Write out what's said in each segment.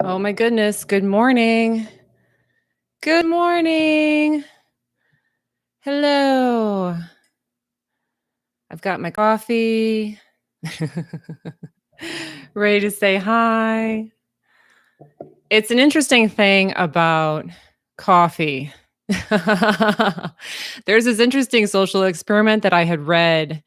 Oh my goodness. Good morning. Good morning. Hello. I've got my coffee. Ready to say hi. It's an interesting thing about coffee. There's this interesting social experiment that I had read.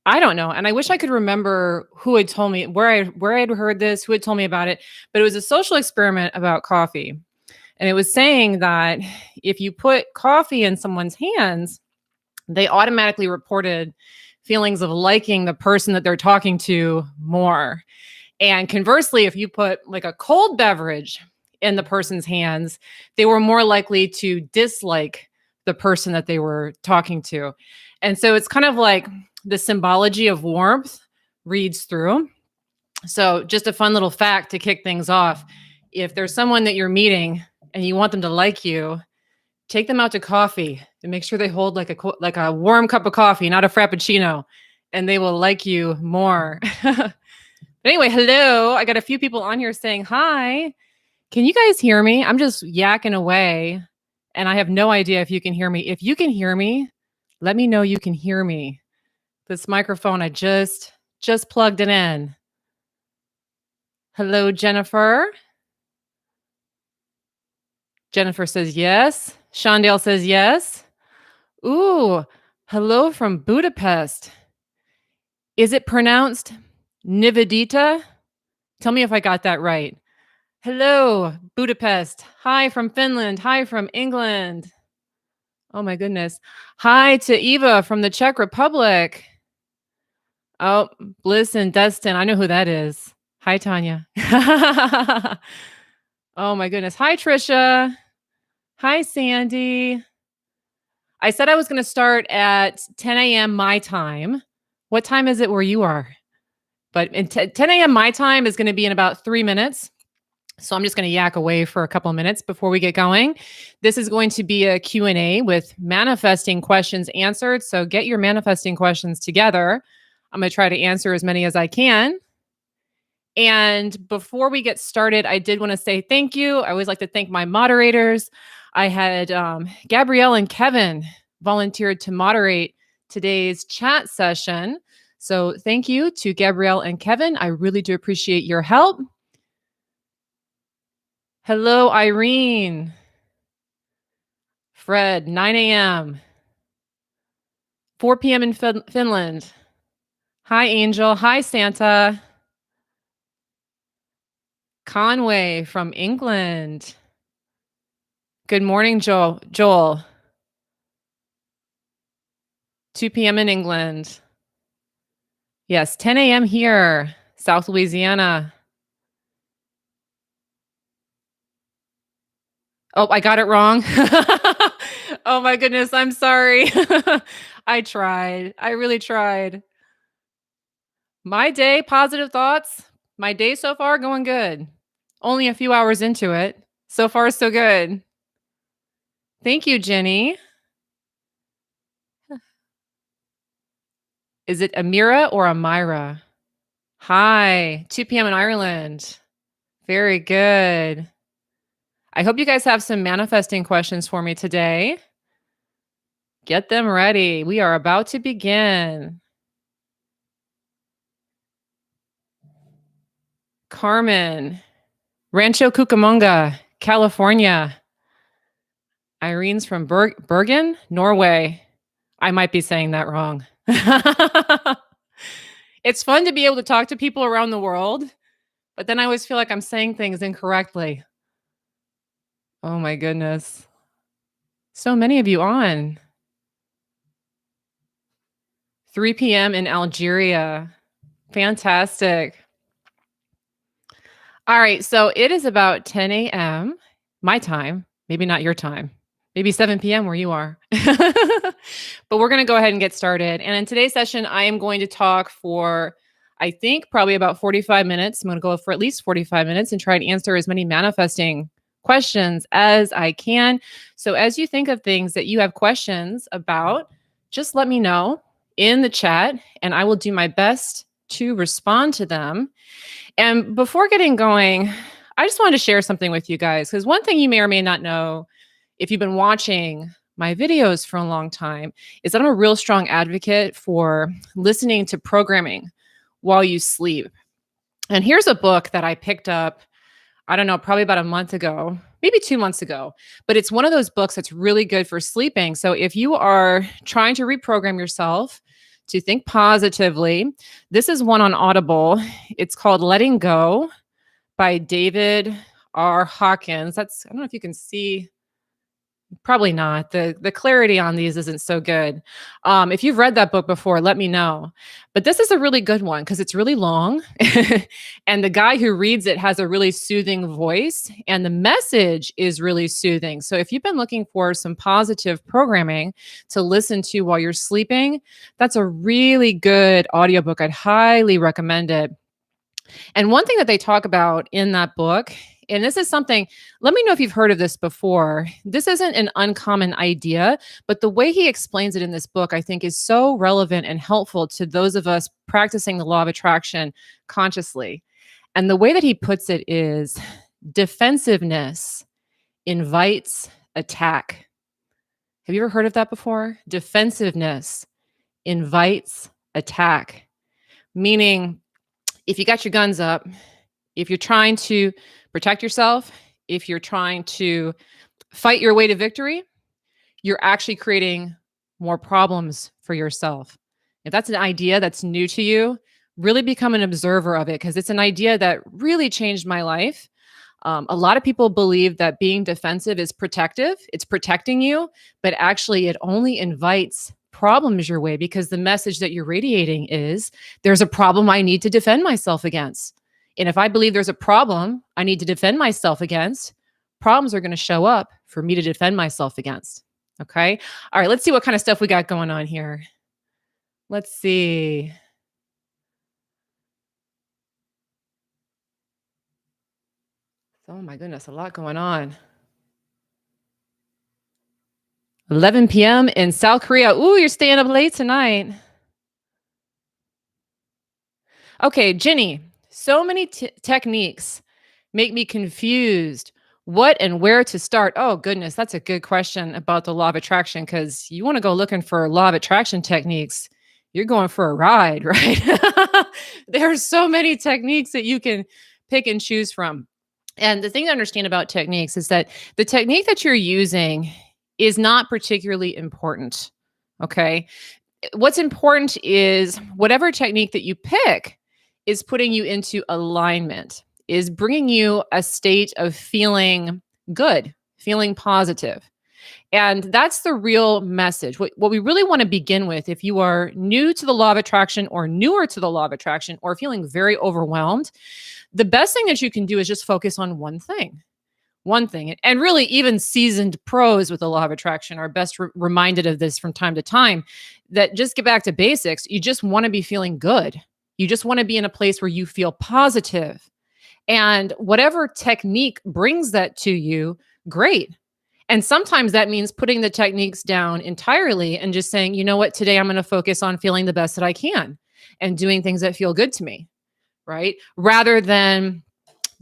I don't know, and I wish I could remember who had told me where I had heard this, who had told me about it, but it was a social experiment about coffee. And it was saying that if you put coffee in someone's hands, they automatically reported feelings of liking the person that they're talking to more. And conversely, if you put like a cold beverage in the person's hands, they were more likely to dislike the person that they were talking to. And so it's kind of like the symbology of warmth reads through. So, just a fun little fact to kick things off. If there's someone that you're meeting and you want them to like you, take them out to coffee and make sure they hold like a warm cup of coffee, not a frappuccino, and they will like you more. But anyway, hello. I got a few people on here saying hi. Can you guys hear me? I'm just yakking away and I have no idea if you can hear me. If you can hear me, let me know you can hear me. This microphone, I just plugged it in. Hello, Jennifer. Jennifer says yes. Shondale says yes. Ooh, hello from Budapest. Is it pronounced Nivedita? Tell me if I got that right. Hello, Budapest. Hi from Finland. Hi from England. Oh my goodness. Hi to Eva from the Czech Republic. Oh, Bliss and Destin. I know who that is. Hi, Tanya. Oh my goodness. Hi, Trisha. Hi, Sandy. I said I was going to start at 10 a.m. my time. What time is it where you are? But 10 a.m. my time is going to be in about 3 minutes. So I'm just going to yak away for a couple of minutes before we get going. This is going to be a Q&A with manifesting questions answered. So get your manifesting questions together. I'm going to try to answer as many as I can. And before we get started, I did want to say thank you. I always like to thank my moderators. I had Gabrielle and Kevin volunteered to moderate today's chat session. So thank you to Gabrielle and Kevin. I really do appreciate your help. Hello, Irene. Fred, 9 a.m. 4 p.m. in Finland. Hi, Angel. Hi, Santa. Conway from England. Good morning, Joel. 2 p.m. in England. Yes, 10 a.m. here, South Louisiana. Oh, I got it wrong. Oh my goodness, I'm sorry. I tried. I really tried. My day, positive thoughts. My day so far going good. Only a few hours into it. So far, so good. Thank you, Jenny. Is it Amira or Amira? Hi, 2 p.m. in Ireland. Very good. I hope you guys have some manifesting questions for me today. Get them ready. We are about to begin. Carmen, Rancho Cucamonga, California. Irene's from Bergen, Norway. I might be saying that wrong. It's fun to be able to talk to people around the world, but then I always feel like I'm saying things incorrectly. Oh my goodness. So many of you on. 3 p.m. in Algeria. Fantastic. All right. So it is about 10 a.m. my time, maybe not your time, maybe 7 p.m. where you are. But we're going to go ahead and get started. And in today's session, I am going to talk for, I think, probably about 45 minutes. I'm going to go for at least 45 minutes and try and answer as many manifesting questions as I can. So as you think of things that you have questions about, just let me know in the chat and I will do my best to respond to them. And before getting going, I just wanted to share something with you guys because one thing you may or may not know if you've been watching my videos for a long time is that I'm a real strong advocate for listening to programming while you sleep. And here's a book that I picked up, I don't know, probably about a month ago, maybe 2 months ago, but it's one of those books that's really good for sleeping. So if you are trying to reprogram yourself to think positively, this is one on Audible. It's called Letting Go by David R. Hawkins. I don't know if you can see. Probably not. The clarity on these isn't so good. If you've read that book before, let me know. But this is a really good one because it's really long, and the guy who reads it has a really soothing voice, and the message is really soothing. So if you've been looking for some positive programming to listen to while you're sleeping, that's a really good audiobook. I'd highly recommend it. And one thing that they talk about in that book, and this is something, let me know if you've heard of this before. This isn't an uncommon idea, but the way he explains it in this book, I think, is so relevant and helpful to those of us practicing the law of attraction consciously. And the way that he puts it is defensiveness invites attack. Have you ever heard of that before? Defensiveness invites attack, meaning if you got your guns up, if you're trying to protect yourself, if you're trying to fight your way to victory, you're actually creating more problems for yourself. If that's an idea that's new to you, really become an observer of it because it's an idea that really changed my life. A lot of people believe that being defensive is protective, it's protecting you, but actually it only invites problems your way because the message that you're radiating is there's a problem I need to defend myself against. And if I believe there's a problem I need to defend myself against, problems are going to show up for me to defend myself against. Okay. All right. Let's see what kind of stuff we got going on here. Let's see. Oh my goodness, a lot going on. 11 p.m. in South Korea. Ooh, you're staying up late tonight. Okay, Ginny, so many techniques make me confused. What and where to start? Oh, goodness, that's a good question about the law of attraction because you want to go looking for law of attraction techniques. You're going for a ride, right? There are so many techniques that you can pick and choose from. And the thing to understand about techniques is that the technique that you're using is not particularly important. Okay. What's important is whatever technique that you pick is putting you into alignment, is bringing you a state of feeling good, feeling positive. And that's the real message. What we really want to begin with, if you are new to the law of attraction or newer to the law of attraction or feeling very overwhelmed, the best thing that you can do is just focus on one thing. One thing. And really, even seasoned pros with the law of attraction are best reminded of this from time to time that just get back to basics. You just want to be feeling good. You just want to be in a place where you feel positive. And whatever technique brings that to you, great. And sometimes that means putting the techniques down entirely and just saying, you know what, today I'm going to focus on feeling the best that I can and doing things that feel good to me, right? Rather than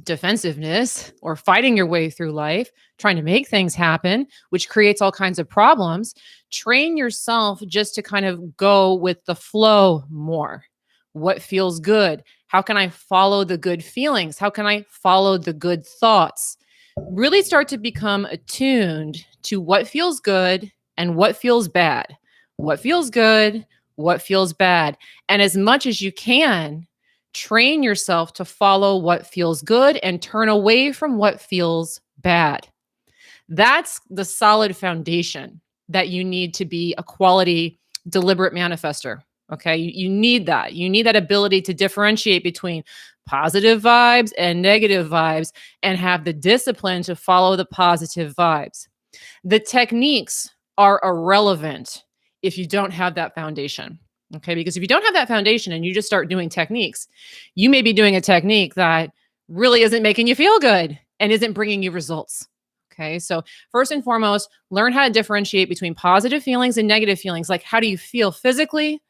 defensiveness or fighting your way through life, trying to make things happen, which creates all kinds of problems. Train yourself just to kind of go with the flow more. What feels good? How can I follow the good feelings? How can I follow the good thoughts? Really start to become attuned to what feels good and what feels bad. What feels good, what feels bad. And as much as you can, train yourself to follow what feels good and turn away from what feels bad. That's the solid foundation that you need to be a quality, deliberate manifester. Okay. You need that. You need that ability to differentiate between positive vibes and negative vibes and have the discipline to follow the positive vibes. The techniques are irrelevant if you don't have that foundation. Okay. Because if you don't have that foundation and you just start doing techniques, you may be doing a technique that really isn't making you feel good and isn't bringing you results. Okay. So first and foremost, learn how to differentiate between positive feelings and negative feelings. Like, how do you feel physically?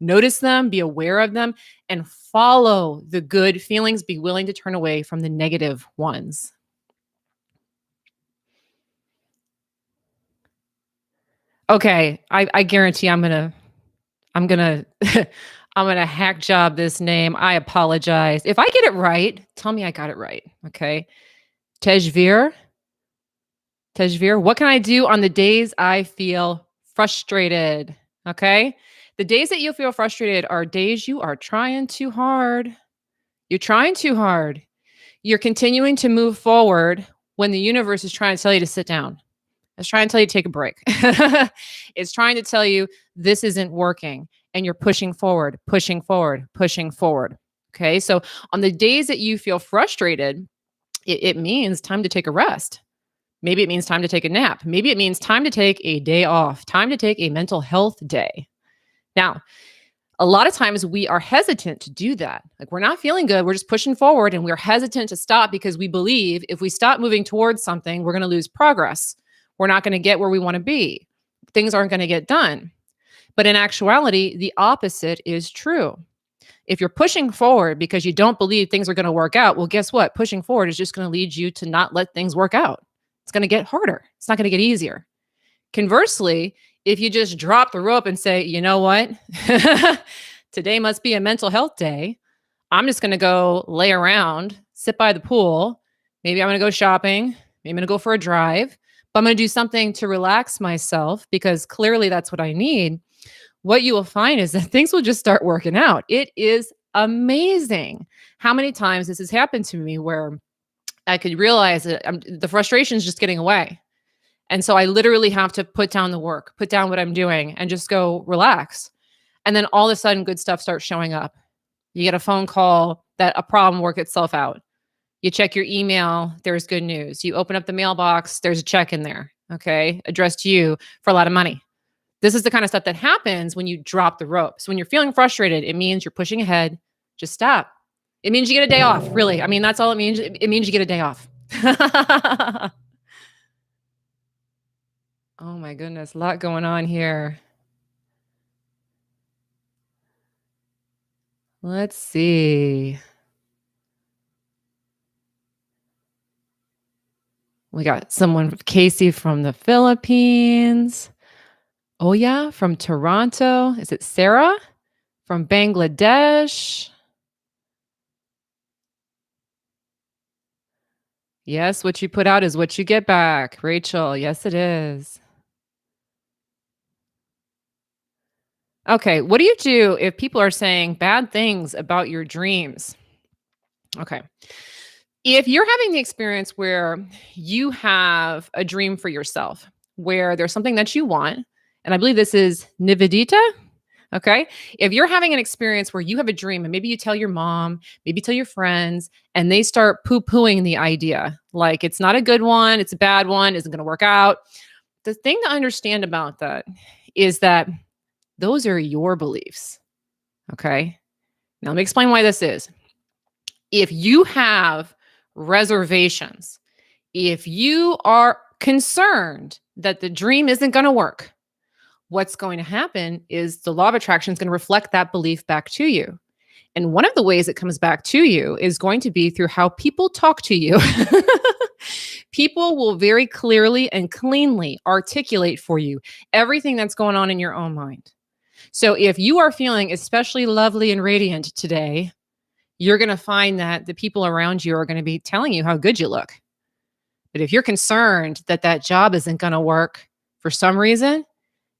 Notice them, be aware of them, and follow the good feelings. Be willing to turn away from the negative ones. Okay, I guarantee I'm gonna I'm gonna hack job this name. I apologize. If I get it right, tell me I got it right. Okay. Tejvir. Tejvir. What can I do on the days I feel frustrated? Okay. The days that you feel frustrated are days you are trying too hard. You're trying too hard. You're continuing to move forward when the universe is trying to tell you to sit down. It's trying to tell you to take a break. It's trying to tell you this isn't working and you're pushing forward, pushing forward, pushing forward. Okay. So on the days that you feel frustrated, it means time to take a rest. Maybe it means time to take a nap. Maybe it means time to take a day off, time to take a mental health day. Now, a lot of times we are hesitant to do that. Like we're not feeling good. We're just pushing forward and we're hesitant to stop because we believe if we stop moving towards something, we're going to lose progress. We're not going to get where we want to be. Things aren't going to get done. But in actuality, the opposite is true. If you're pushing forward because you don't believe things are going to work out, well, guess what? Pushing forward is just going to lead you to not let things work out. It's going to get harder. It's not going to get easier. Conversely, if you just drop the rope and say, you know what? Today must be a mental health day. I'm just going to go lay around, sit by the pool. Maybe I'm going to go shopping. Maybe I'm going to go for a drive. But I'm going to do something to relax myself because clearly that's what I need. What you will find is that things will just start working out. It is amazing how many times this has happened to me where I could realize that the frustration is just getting away. And so I literally have to put down the work, put down what I'm doing and just go relax. And then all of a sudden good stuff starts showing up. You get a phone call that a problem worked itself out. You check your email, there's good news. You open up the mailbox, there's a check in there, okay, addressed to you for a lot of money. This is the kind of stuff that happens when you drop the rope. So when you're feeling frustrated, it means you're pushing ahead. Just stop. It means you get a day off, really. I mean, that's all it means. It means you get a day off. Oh my goodness, a lot going on here. Let's see. We got someone, Casey from the Philippines. Oh, yeah, from Toronto. Is it Sarah from Bangladesh? Yes, what you put out is what you get back. Rachel, yes, it is. Okay, what do you do if people are saying bad things about your dreams? Okay. If you're having the experience where you have a dream for yourself, where there's something that you want, and I believe this is Nivedita. Okay. If you're having an experience where you have a dream and maybe you tell your mom, maybe tell your friends, and they start poo pooing the idea, like it's not a good one, it's a bad one, isn't going to work out. The thing to understand about that is that those are your beliefs. Okay. Now, let me explain why this is. If you have reservations, if you are concerned that the dream isn't going to work, what's going to happen is the law of attraction is going to reflect that belief back to you. And one of the ways it comes back to you is going to be through how people talk to you. People will very clearly and cleanly articulate for you everything that's going on in your own mind. So if you are feeling especially lovely and radiant today, you're going to find that the people around you are going to be telling you how good you look. But if you're concerned that that job isn't going to work for some reason,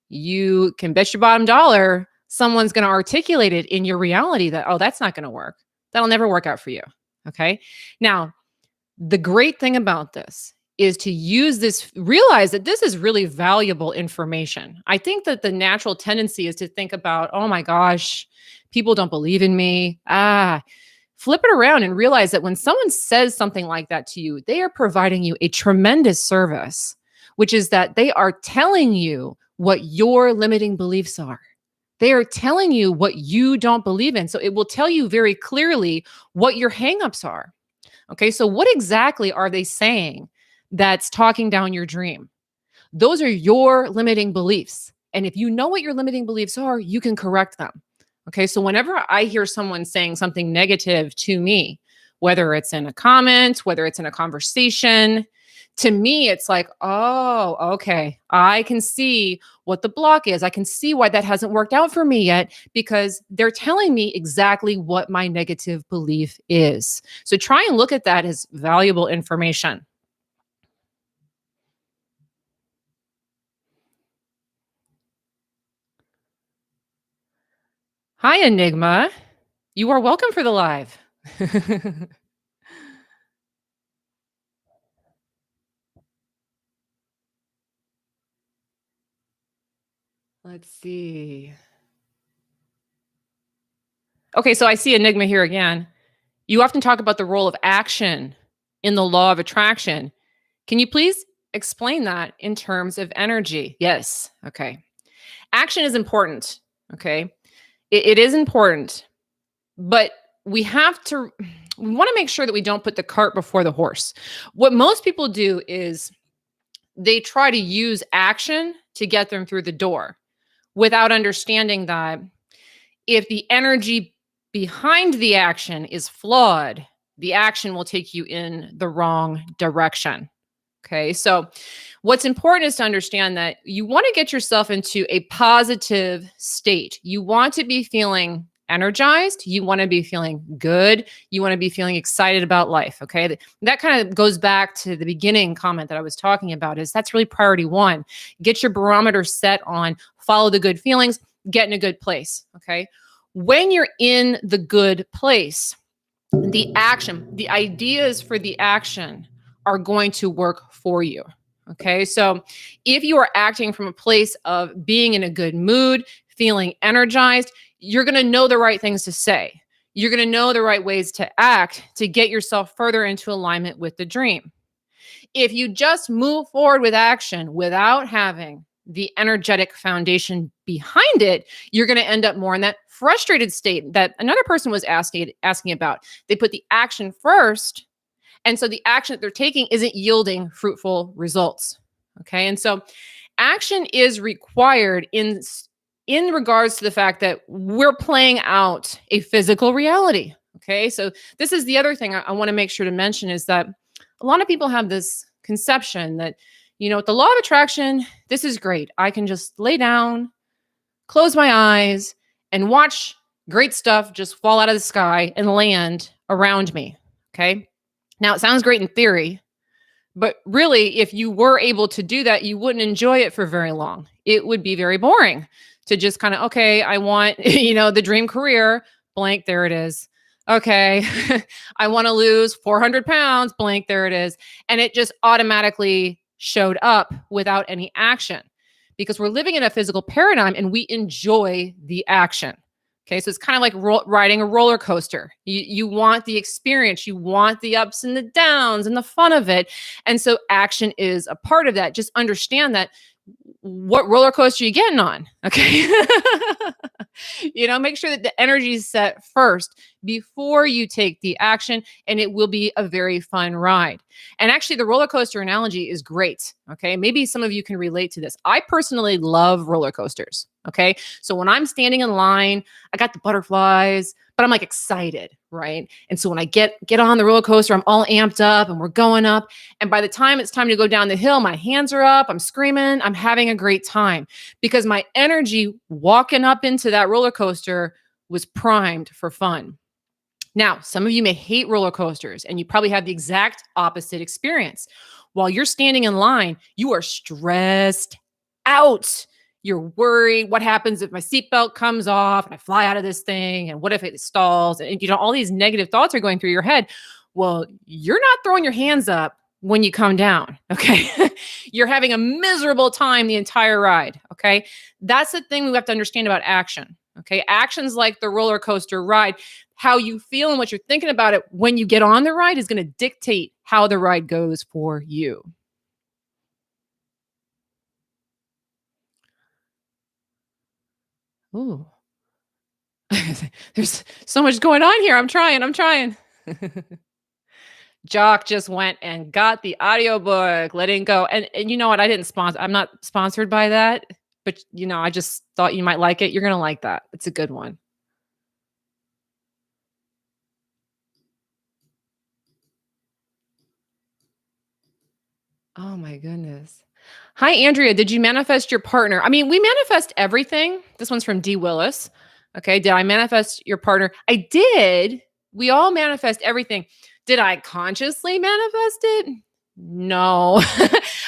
you can bet your bottom dollar someone's going to articulate it in your reality that, oh, that's not going to work. That'll never work out for you. Okay. Now, the great thing about this is to use this, realize that this is really valuable information. I think that the natural tendency is to think about, oh my gosh, people don't believe in me. Flip it around and realize that when someone says something like that to you, they are providing you a tremendous service, which is that they are telling you what your limiting beliefs are. They are telling you what you don't believe in. So it will tell you very clearly what your hangups are. Okay, so what exactly are they saying that's talking down your dream? Those are your limiting beliefs. And if you know what your limiting beliefs are, you can correct them. Okay. So whenever I hear someone saying something negative to me, whether it's in a comment, whether it's in a conversation, to me, it's like, oh, okay. I can see what the block is. I can see why that hasn't worked out for me yet because they're telling me exactly what my negative belief is. So try and look at that as valuable information. Hi, Enigma. You are welcome for the live. Let's see. Okay, so I see Enigma here again. You often talk about the role of action in the law of attraction. Can you please explain that in terms of energy? Yes. Okay. Action is important. Okay. It is important, but we have to, we want to make sure that we don't put the cart before the horse. What most people do is they try to use action to get them through the door without understanding that if the energy behind the action is flawed, the action will take you in the wrong direction. Okay. So, what's important is to understand that you want to get yourself into a positive state. You want to be feeling energized. You want to be feeling good. You want to be feeling excited about life. Okay. That kind of goes back to the beginning comment that I was talking about is that's really priority one. Get your barometer set on follow the good feelings, get in a good place. Okay. When you're in the good place, the action, the ideas for the action are going to work for you. Okay. So if you are acting from a place of being in a good mood, feeling energized, you're going to know the right things to say. You're going to know the right ways to act to get yourself further into alignment with the dream. If you just move forward with action without having the energetic foundation behind it, you're going to end up more in that frustrated state that another person was asking about. They put the action first, and so the action that they're taking isn't yielding fruitful results. Okay? And so action is required in regards to the fact that we're playing out a physical reality. Okay? So this is the other thing I want to make sure to mention is that a lot of people have this conception that, with the law of attraction, this is great. I can just lay down, close my eyes, and watch great stuff just fall out of the sky and land around me. Okay. Now, it sounds great in theory, but really, if you were able to do that, you wouldn't enjoy it for very long. It would be very boring to just kind of, okay, I want, the dream career, blank, there it is. Okay, I want to lose 400 pounds, blank, there it is. And it just automatically showed up without any action because we're living in a physical paradigm and we enjoy the action. Okay, so it's kind of like riding a roller coaster. You want the experience, you want the ups and the downs and the fun of it. And so action is a part of that. Just understand that what roller coaster are you getting on? Okay. Make sure that the energy is set first before you take the action, and it will be a very fun ride. And actually, the roller coaster analogy is great. Okay. Maybe some of you can relate to this. I personally love roller coasters. Okay. So when I'm standing in line, I got the butterflies, but I'm like excited, right? And so when I get on the roller coaster, I'm all amped up and we're going up. And by the time it's time to go down the hill, my hands are up, I'm screaming, I'm having a great time because my energy walking up into that roller coaster was primed for fun. Now, some of you may hate roller coasters and you probably have the exact opposite experience. While you're standing in line, you are stressed out. You're worried. What happens if my seatbelt comes off and I fly out of this thing? And what if it stalls? And all these negative thoughts are going through your head. Well, you're not throwing your hands up when you come down. Okay. You're having a miserable time the entire ride. Okay. That's the thing we have to understand about action. Okay. Actions like the roller coaster ride, how you feel and what you're thinking about it when you get on the ride is going to dictate how the ride goes for you. Ooh. There's so much going on here. I'm trying. Jock just went and got the audiobook, letting go. And you know what? I didn't sponsor. I'm not sponsored by that, but I just thought you might like it. You're going to like that. It's a good one. Oh my goodness. Hi, Andrea. Did you manifest your partner? I mean, we manifest everything. This one's from D. Willis. Okay. Did I manifest your partner? I did. We all manifest everything. Did I consciously manifest it? No.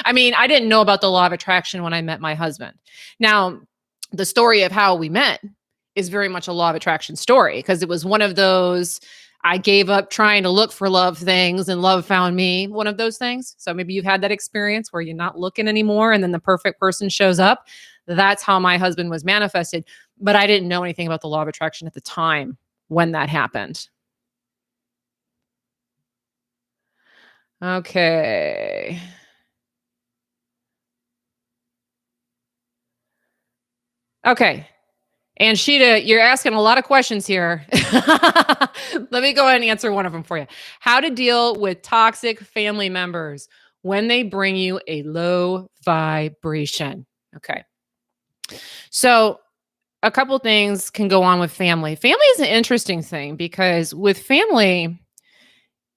I mean, I didn't know about the law of attraction when I met my husband. Now, the story of how we met is very much a law of attraction story because it was one of those I gave up trying to look for love things and love found me, one of those things. So maybe you've had that experience where you're not looking anymore and then the perfect person shows up. That's how my husband was manifested. But I didn't know anything about the law of attraction at the time when that happened. Okay. Okay. And Sheeta, you're asking a lot of questions here. Let me go ahead and answer one of them for you. How to deal with toxic family members when they bring you a low vibration. Okay. So, a couple things can go on with family. Family is an interesting thing because with family,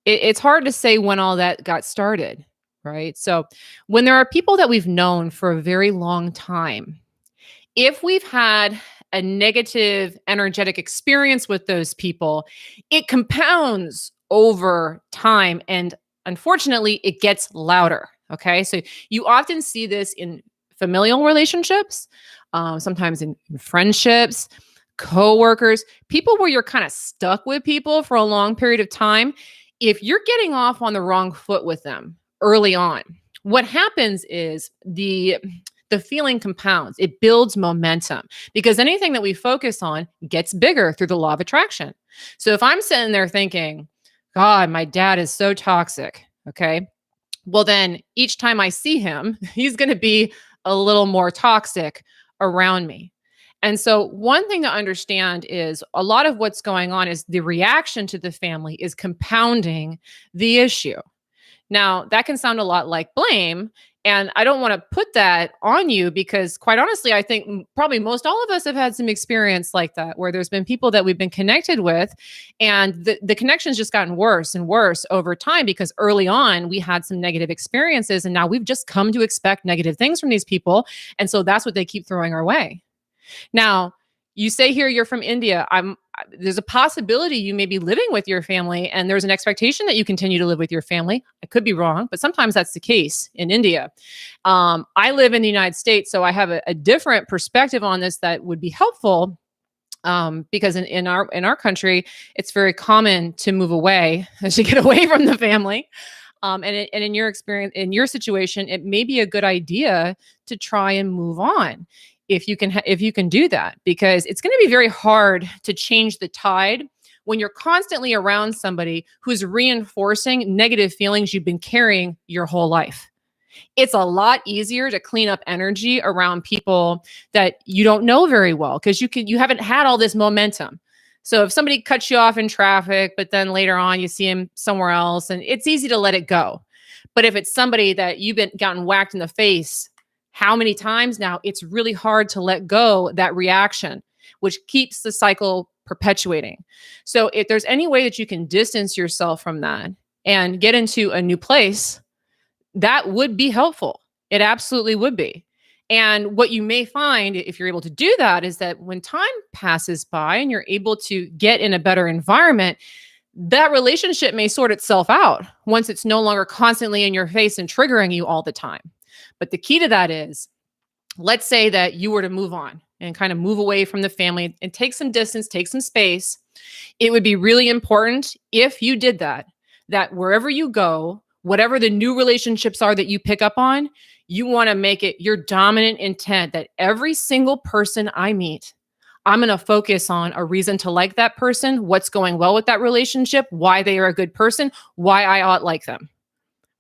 it's hard to say when all that got started, right? So, when there are people that we've known for a very long time, if we've had a negative energetic experience with those people, it compounds over time. And unfortunately, it gets louder. Okay. So you often see this in familial relationships, sometimes in friendships, coworkers, people where you're kind of stuck with people for a long period of time. If you're getting off on the wrong foot with them early on, what happens is the feeling compounds. It builds momentum because anything that we focus on gets bigger through the law of attraction. So if I'm sitting there thinking, God, my dad is so toxic, okay, well, then each time I see him, he's going to be a little more toxic around me. And so, one thing to understand is a lot of what's going on is the reaction to the family is compounding the issue. Now, that can sound a lot like blame. And I don't want to put that on you because, quite honestly, I think probably most all of us have had some experience like that where there's been people that we've been connected with, and the connection's just gotten worse and worse over time because early on we had some negative experiences, and now we've just come to expect negative things from these people. And so that's what they keep throwing our way. Now, you say here you're from India. There's a possibility you may be living with your family and there's an expectation that you continue to live with your family. I could be wrong, but sometimes that's the case in India. I live in the United States, so I have a different perspective on this that would be helpful. Because in our country, it's very common to move away, to get away from the family. And in your experience, in your situation, it may be a good idea to try and move on if you can do that, because it's going to be very hard to change the tide when you're constantly around somebody who's reinforcing negative feelings you've been carrying your whole life. It's a lot easier to clean up energy around people that you don't know very well because you haven't had all this momentum. So if somebody cuts you off in traffic, but then later on you see him somewhere else, and it's easy to let it go. But if it's somebody that you've been gotten whacked in the face how many times now, it's really hard to let go that reaction, which keeps the cycle perpetuating. So if there's any way that you can distance yourself from that and get into a new place, that would be helpful. It absolutely would be. And what you may find if you're able to do that is that when time passes by and you're able to get in a better environment, that relationship may sort itself out once it's no longer constantly in your face and triggering you all the time. But the key to that is, let's say that you were to move on and kind of move away from the family and take some distance, take some space. It would be really important if you did that, that wherever you go, whatever the new relationships are that you pick up on, you want to make it your dominant intent that every single person I meet, I'm going to focus on a reason to like that person, what's going well with that relationship, why they are a good person, why I ought like them.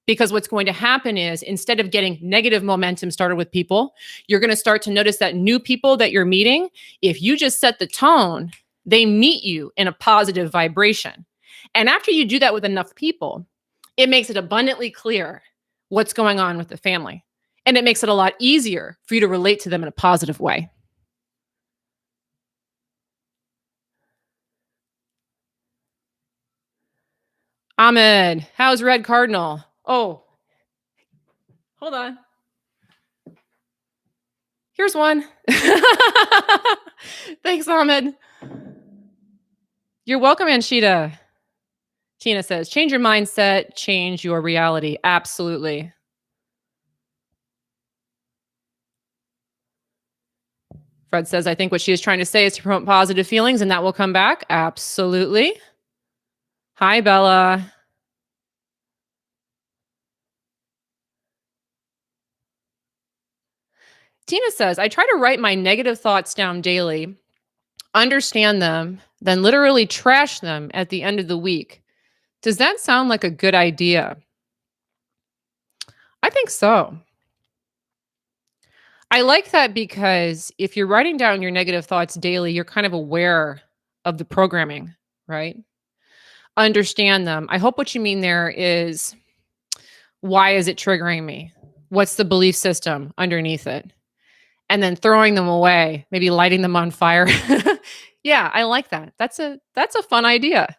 Because what's going to happen is instead of getting negative momentum started with people, you're going to start to notice that new people that you're meeting, if you just set the tone, they meet you in a positive vibration. And after you do that with enough people, it makes it abundantly clear what's going on with the family. And it makes it a lot easier for you to relate to them in a positive way. Ahmed, how's Red Cardinal? Oh, Hold on. Here's one. Thanks, Ahmed. You're welcome, Anshita. Tina says, change your mindset, change your reality. Absolutely. Fred says, I think what she is trying to say is to promote positive feelings and that will come back. Absolutely. Hi, Bella. Tina says, I try to write my negative thoughts down daily, understand them, then literally trash them at the end of the week. Does that sound like a good idea? I think so. I like that because if you're writing down your negative thoughts daily, you're kind of aware of the programming, right? Understand them. I hope what you mean there is, why is it triggering me? What's the belief system underneath it? And then throwing them away, maybe lighting them on fire. Yeah, I like that. That's a fun idea.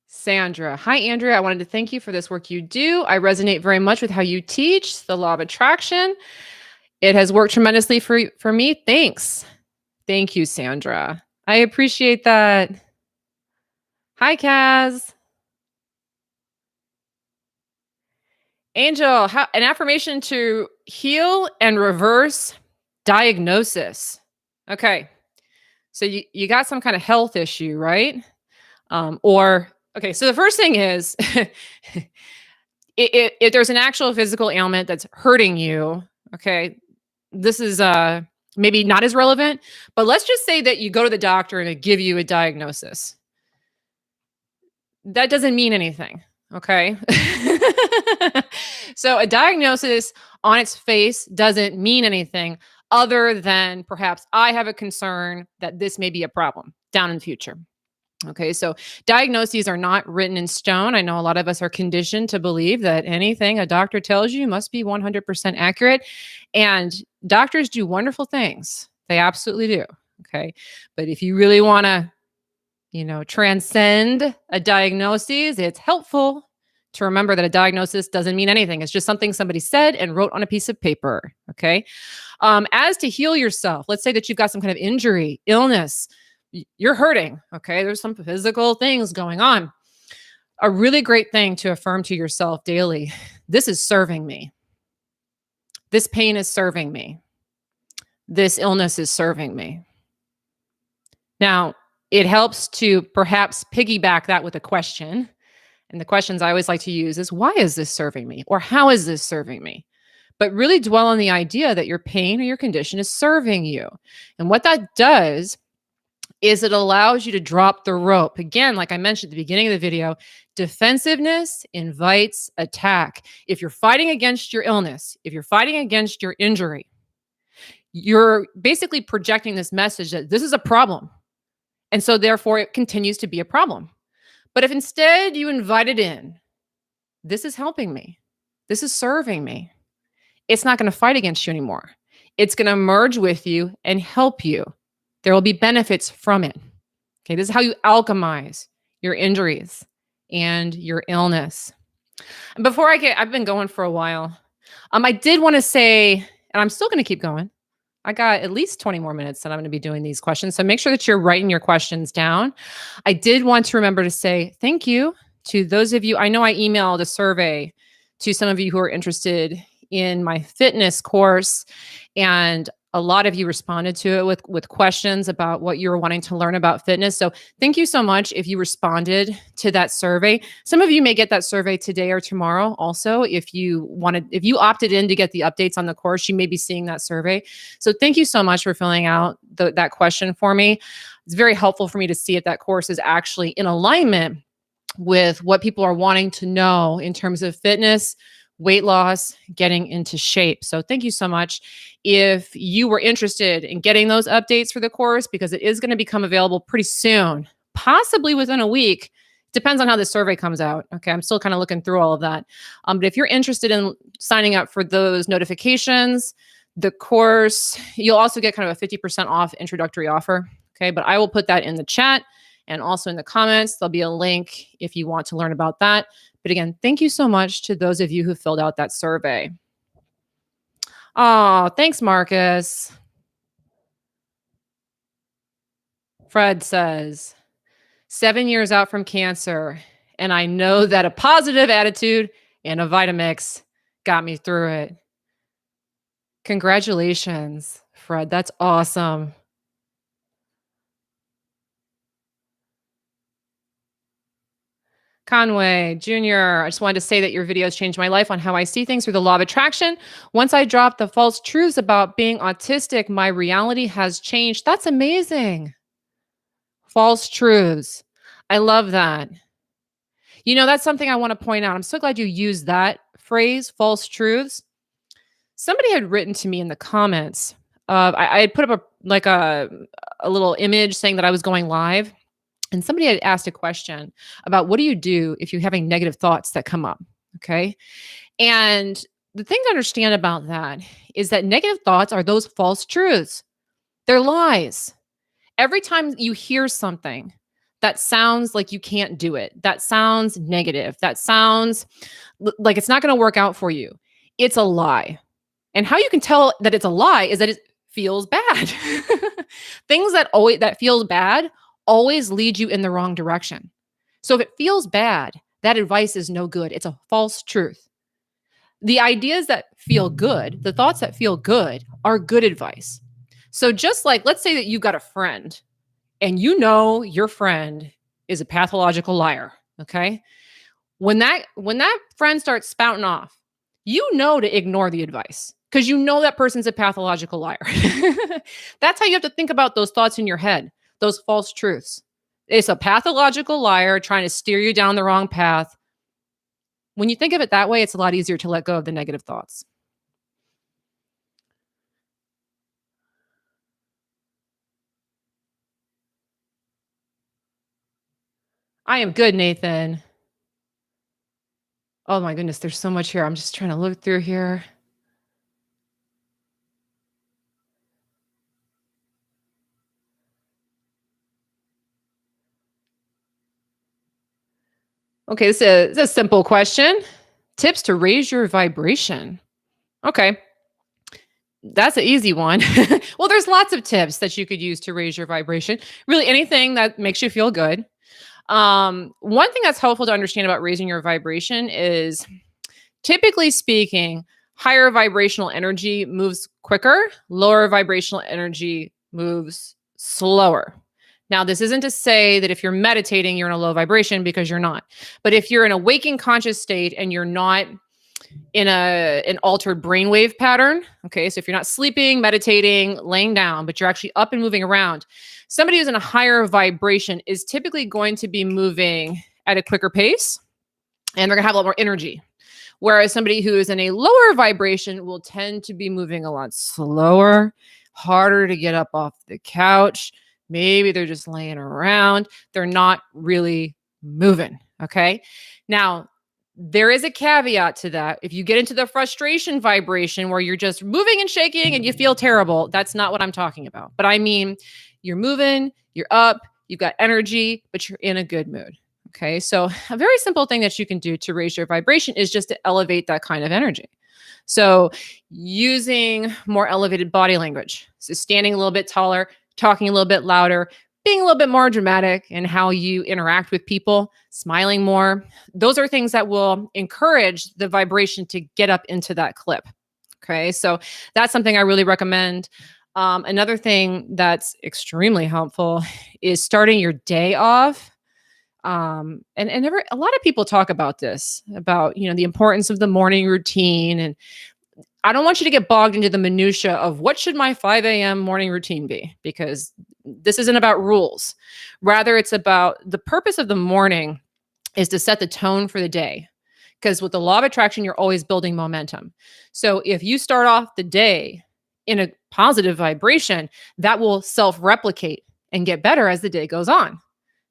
Sandra. Hi, Andrea. I wanted to thank you for this work you do. I resonate very much with how you teach the law of attraction. It has worked tremendously for me. Thanks. Thank you, Sandra. I appreciate that. Hi, Kaz. Angel, an affirmation to heal and reverse diagnosis. Okay. So you got some kind of health issue, right? Okay, so the first thing is if there's an actual physical ailment that's hurting you, okay, this is maybe not as relevant, but let's just say that you go to the doctor and they give you a diagnosis. That doesn't mean anything, okay? So a diagnosis on its face doesn't mean anything other than perhaps I have a concern that this may be a problem down in the future. Okay, so diagnoses are not written in stone. I know a lot of us are conditioned to believe that anything a doctor tells you must be 100% accurate. And doctors do wonderful things. They absolutely do. Okay, but if you really want to, transcend a diagnosis, it's helpful to remember that a diagnosis doesn't mean anything. It's just something somebody said and wrote on a piece of paper. Okay, as to heal yourself, let's say that you've got some kind of injury, illness, you're hurting. Okay. There's some physical things going on. A really great thing to affirm to yourself daily. This is serving me. This pain is serving me. This illness is serving me. Now, it helps to perhaps piggyback that with a question. And the questions I always like to use is, why is this serving me? Or how is this serving me? But really dwell on the idea that your pain or your condition is serving you. And what that does is it allows you to drop the rope. Again, like I mentioned at the beginning of the video, defensiveness invites attack. If you're fighting against your illness, if you're fighting against your injury, you're basically projecting this message that this is a problem. And so therefore it continues to be a problem. But if instead you invite it in, this is helping me. This is serving me. It's not going to fight against you anymore. It's going to merge with you and help you. There will be benefits from it. Okay, this is how you alchemize your injuries and your illness. And before I've been going for a while. I did want to say, and I'm still going to keep going. I got at least 20 more minutes that I'm going to be doing these questions. So make sure that you're writing your questions down. I did want to remember to say thank you to those of you. I know I emailed a survey to some of you who are interested in my fitness course, and a lot of you responded to it with questions about what you were wanting to learn about fitness. So thank you so much if you responded to that survey. Some of you may get that survey today or tomorrow. Also, if you opted in to get the updates on the course, you may be seeing that survey. So thank you so much for filling out that question for me. It's very helpful for me to see if that course is actually in alignment with what people are wanting to know in terms of fitness, weight loss, getting into shape. So thank you so much. If you were interested in getting those updates for the course, because it is going to become available pretty soon, possibly within a week, depends on how the survey comes out. Okay, I'm still kind of looking through all of that. But if you're interested in signing up for those notifications, the course, you'll also get kind of a 50% off introductory offer. Okay, but I will put that in the chat And also in the comments, there'll be a link if you want to learn about that. But again, thank you so much to those of you who filled out that survey. Oh, thanks, Marcus. Fred says, 7 years out from cancer, and I know that a positive attitude and a Vitamix got me through it. Congratulations, Fred. That's awesome. Conway Jr., I just wanted to say that your videos changed my life on how I see things through the law of attraction. Once I dropped the false truths about being autistic, my reality has changed. That's amazing. False truths. I love that. You know, that's something I want to point out. I'm so glad you used that phrase, false truths. Somebody had written to me in the comments of I had put up a little image saying that I was going live, and somebody had asked a question about what do you do if you're having negative thoughts that come up? Okay. And the thing to understand about that is that negative thoughts are those false truths. They're lies. Every time you hear something that sounds like you can't do it, that sounds negative, that sounds like it's not going to work out for you, it's a lie. And how you can tell that it's a lie is that it feels bad. Things that feels bad always lead you in the wrong direction. So if it feels bad, that advice is no good. It's a false truth. The ideas that feel good, the thoughts that feel good are good advice. So just like, let's say that you've got a friend and you know your friend is a pathological liar, okay? When that friend starts spouting off, you know to ignore the advice because you know that person's a pathological liar. That's how you have to think about those thoughts in your head, those false truths. It's a pathological liar trying to steer you down the wrong path. When you think of it that way, it's a lot easier to let go of the negative thoughts. I am good, Nathan. Oh my goodness, there's so much here. I'm just trying to look through here. Okay, this is a simple question. Tips to raise your vibration. Okay. That's an easy one. Well, there's lots of tips that you could use to raise your vibration. Really anything that makes you feel good. One thing that's helpful to understand about raising your vibration is typically speaking, higher vibrational energy moves quicker, lower vibrational energy moves slower. Now, this isn't to say that if you're meditating, you're in a low vibration because you're not. But if you're in a waking conscious state and you're not in an altered brainwave pattern, okay, so if you're not sleeping, meditating, laying down, but you're actually up and moving around, somebody who's in a higher vibration is typically going to be moving at a quicker pace and they're going to have a lot more energy. Whereas somebody who is in a lower vibration will tend to be moving a lot slower, harder to get up off the couch. Maybe they're just laying around. They're not really moving. Okay. Now, there is a caveat to that. If you get into the frustration vibration where you're just moving and shaking and you feel terrible, that's not what I'm talking about. But I mean, you're moving, you're up, you've got energy, but you're in a good mood. Okay. So a very simple thing that you can do to raise your vibration is just to elevate that kind of energy. So using more elevated body language. So standing a little bit taller, talking a little bit louder, being a little bit more dramatic in how you interact with people, smiling more. Those are things that will encourage the vibration to get up into that clip. Okay. So that's something I really recommend. Another thing that's extremely helpful is starting your day off. A lot of people talk about this, about, the importance of the morning routine. And I don't want you to get bogged into the minutia of what should my 5 a.m. morning routine be, because this isn't about rules. Rather, it's about the purpose of the morning is to set the tone for the day. Because with the law of attraction, you're always building momentum. So if you start off the day in a positive vibration, that will self-replicate and get better as the day goes on.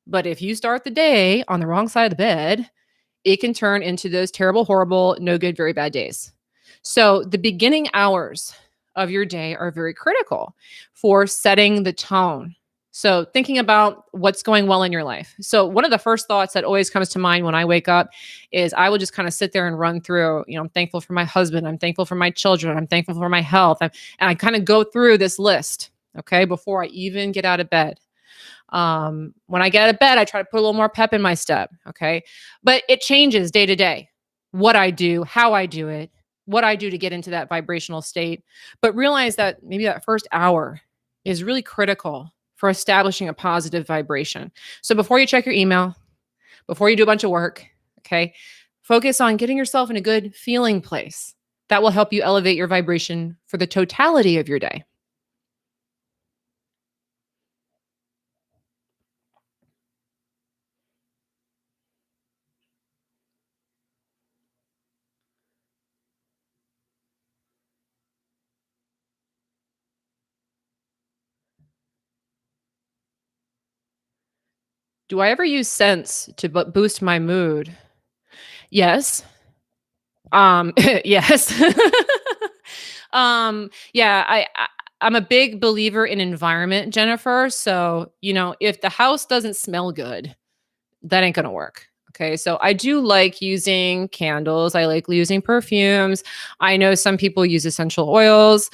But if you start the day on the wrong side of the bed, it can turn into those terrible, horrible, no good, very bad days. So the beginning hours of your day are very critical for setting the tone. So, thinking about what's going well in your life. So, one of the first thoughts that always comes to mind when I wake up is I will just kind of sit there and run through, I'm thankful for my husband, I'm thankful for my children, I'm thankful for my health. And I kind of go through this list, okay, before I even get out of bed. When I get out of bed, I try to put a little more pep in my step. Okay. But it changes day to day what I do, how I do it, what I do to get into that vibrational state. But realize that maybe that first hour is really critical for establishing a positive vibration. So before you check your email, before you do a bunch of work, okay, focus on getting yourself in a good feeling place. That will help you elevate your vibration for the totality of your day. Do I ever use scents to boost my mood? Yes. Yes. Yeah, I'm a big believer in environment, Jennifer. So, if the house doesn't smell good, that ain't gonna work. Okay. So I do like using candles. I like using perfumes. I know some people use essential oils.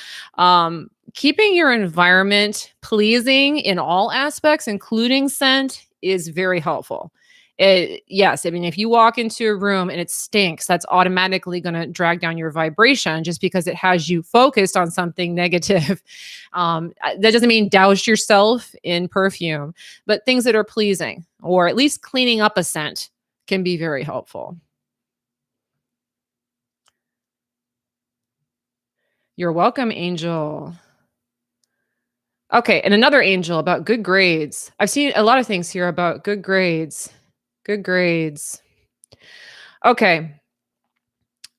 Keeping your environment pleasing in all aspects, including scent, is very helpful. Yes, I mean, if you walk into a room and it stinks, that's automatically going to drag down your vibration just because it has you focused on something negative. That doesn't mean douse yourself in perfume, but things that are pleasing or at least cleaning up a scent can be very helpful. You're welcome, Angel. Okay, and another angel about good grades. I've seen a lot of things here about good grades. Good grades. Okay.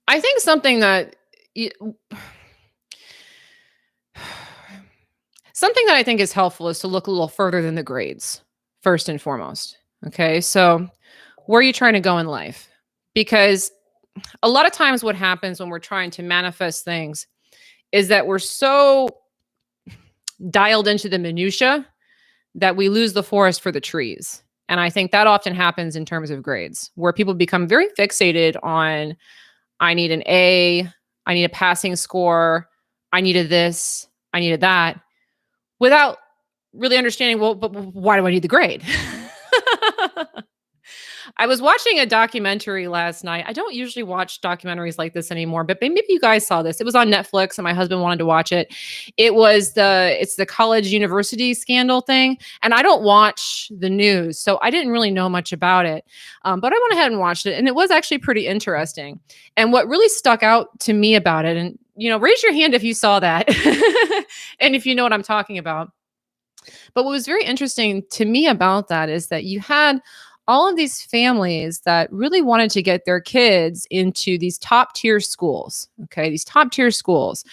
I think something that y- something that I think is helpful is to look a little further than the grades, first and foremost. Okay. So, where are you trying to go in life? Because a lot of times what happens when we're trying to manifest things is that we're so dialed into the minutia that we lose the forest for the trees. And I think that often happens in terms of grades, where people become very fixated on I need an A, I need a passing score, I needed this, I needed that, without really understanding, well, but why do I need the grade? I was watching a documentary last night. I don't usually watch documentaries like this anymore, but maybe you guys saw this. It was on Netflix and my husband wanted to watch it. It's the college university scandal thing. And I don't watch the news, so I didn't really know much about it. But I went ahead and watched it and it was actually pretty interesting. And what really stuck out to me about it, and raise your hand if you saw that and if you know what I'm talking about. But what was very interesting to me about that is that you had all of these families that really wanted to get their kids into these top tier schools, okay, these top tier schools.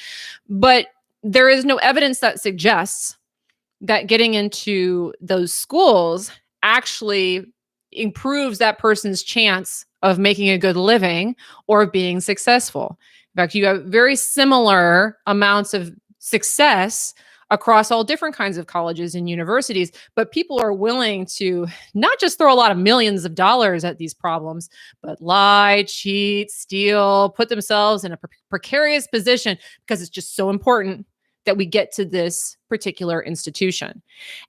But there is no evidence that suggests that getting into those schools actually improves that person's chance of making a good living or being successful. In fact, you have very similar amounts of success across all different kinds of colleges and universities, but people are willing to not just throw a lot of millions of dollars at these problems, but lie, cheat, steal, put themselves in a precarious position because it's just so important that we get to this particular institution.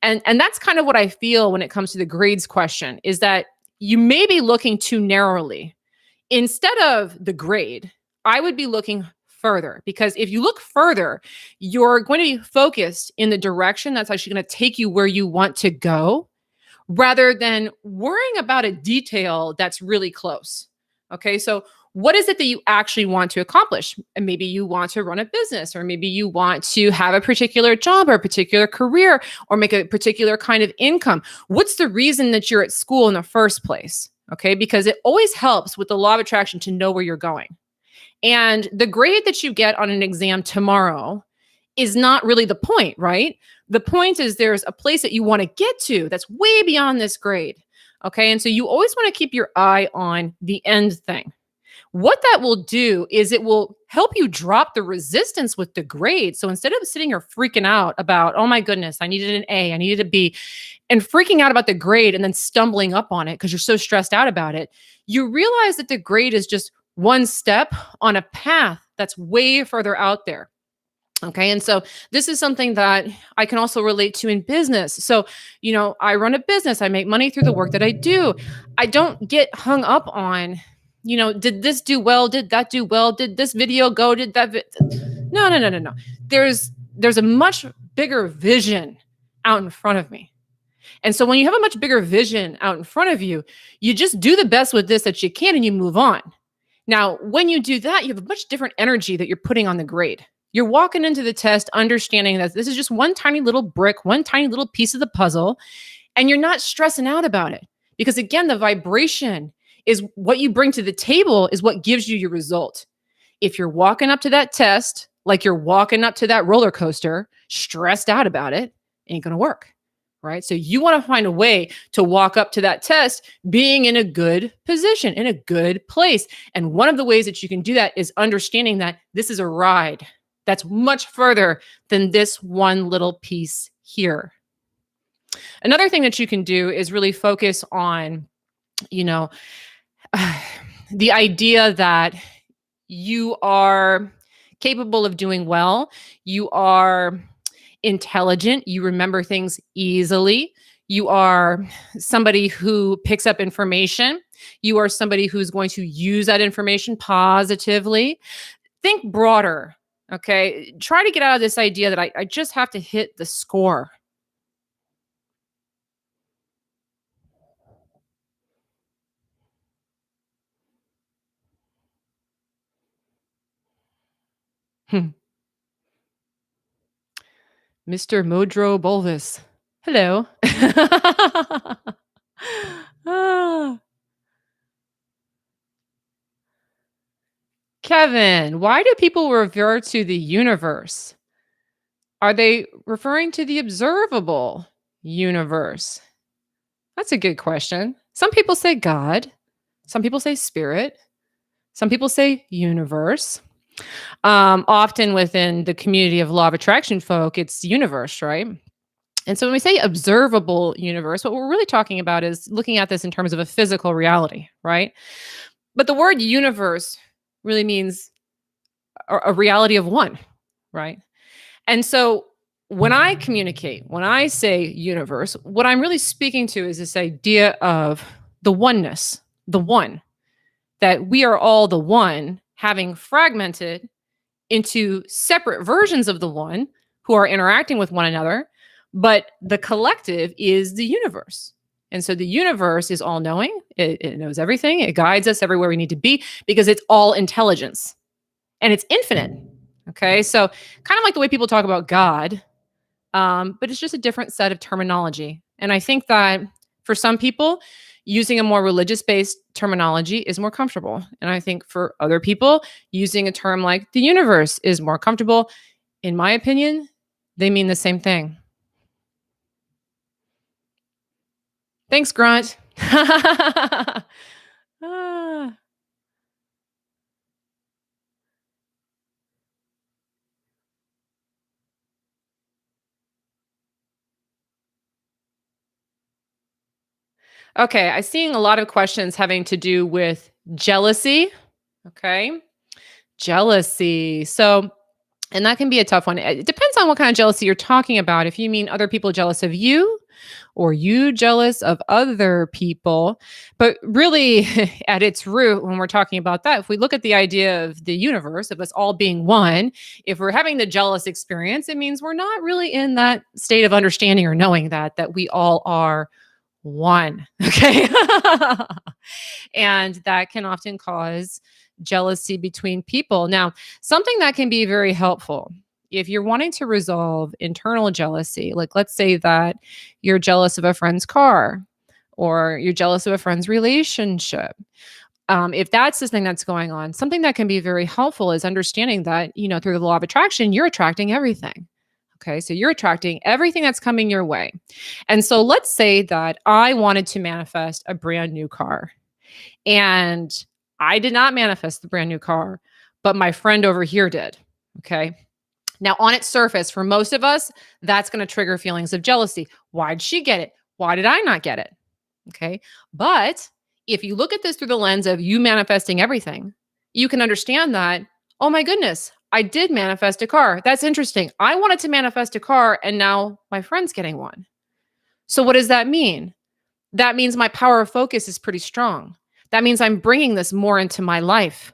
And that's kind of what I feel when it comes to the grades question, is that you may be looking too narrowly. Instead of the grade, I would be looking further, because if you look further, you're going to be focused in the direction that's actually going to take you where you want to go, rather than worrying about a detail that's really close. Okay, so what is it that you actually want to accomplish? And maybe you want to run a business, or maybe you want to have a particular job or a particular career, or make a particular kind of income. What's the reason that you're at school in the first place? Okay, because it always helps with the law of attraction to know where you're going. And the grade that you get on an exam tomorrow is not really the point, right? The point is there's a place that you want to get to that's way beyond this grade. Okay. And so you always want to keep your eye on the end thing. What that will do is it will help you drop the resistance with the grade. So instead of sitting here freaking out about, oh my goodness, I needed an A, I needed a B, and freaking out about the grade and then stumbling up on it because you're so stressed out about it, you realize that the grade is just one step on a path that's way further out there. Okay. And so this is something that I can also relate to in business. So, I run a business, I make money through the work that I do. I don't get hung up on, did this do well? Did that do well? Did this video go? Did that? No, no, no, no, no. There's a much bigger vision out in front of me. And so when you have a much bigger vision out in front of you, you just do the best with this that you can and you move on. Now, when you do that, you have a much different energy that you're putting on the grade. You're walking into the test understanding that this is just one tiny little brick, one tiny little piece of the puzzle, and you're not stressing out about it. Because again, the vibration is what you bring to the table is what gives you your result. If you're walking up to that test like you're walking up to that roller coaster, stressed out about it, ain't going to work. Right. So you want to find a way to walk up to that test being in a good position, in a good place. And one of the ways that you can do that is understanding that this is a ride that's much further than this one little piece here. Another thing that you can do is really focus on, the idea that you are capable of doing well. You are intelligent. You remember things easily. You are somebody who picks up information. You are somebody who's going to use that information positively. Think broader. Okay. Try to get out of this idea that I just have to hit the score. Mr. Modro Bulvis. Hello. Ah. Kevin, why do people refer to the universe? Are they referring to the observable universe? That's a good question. Some people say God. Some people say spirit. Some people say universe. Often within the community of law of attraction folk, it's universe, right? And so when we say observable universe, what we're really talking about is looking at this in terms of a physical reality, right? But the word universe really means a reality of one, right? And so when I communicate, when I say universe, what I'm really speaking to is this idea of the oneness, the one, that we are all the one, having fragmented into separate versions of the one who are interacting with one another, but the collective is the universe. And so the universe is all knowing, it knows everything, it guides us everywhere we need to be because it's all intelligence and it's infinite. Okay, so kind of like the way people talk about God, but it's just a different set of terminology. And I think that for some people, using a more religious-based terminology is more comfortable. And I think for other people, using a term like the universe is more comfortable. In my opinion, they mean the same thing. Thanks, Grunt. Ah. Okay, I'm seeing a lot of questions having to do with jealousy. Okay, jealousy. So, and that can be a tough one. It depends on what kind of jealousy you're talking about. If you mean other people jealous of you, or you jealous of other people. But really, at its root, when we're talking about that, if we look at the idea of the universe, of us all being one, if we're having the jealous experience, it means we're not really in that state of understanding or knowing that we all are one. Okay. And that can often cause jealousy between people. Now, something that can be very helpful if you're wanting to resolve internal jealousy, like let's say that you're jealous of a friend's car or you're jealous of a friend's relationship. If that's the thing that's going on, something that can be very helpful is understanding that, through the law of attraction, you're attracting everything. Okay, so you're attracting everything that's coming your way. And so let's say that I wanted to manifest a brand new car and I did not manifest the brand new car, but my friend over here did. Okay. Now, on its surface, for most of us, that's going to trigger feelings of jealousy. Why did she get it? Why did I not get it? Okay. But if you look at this through the lens of you manifesting everything, you can understand that, oh my goodness, I did manifest a car. That's interesting. I wanted to manifest a car and now my friend's getting one. So, what does that mean? That means my power of focus is pretty strong. That means I'm bringing this more into my life.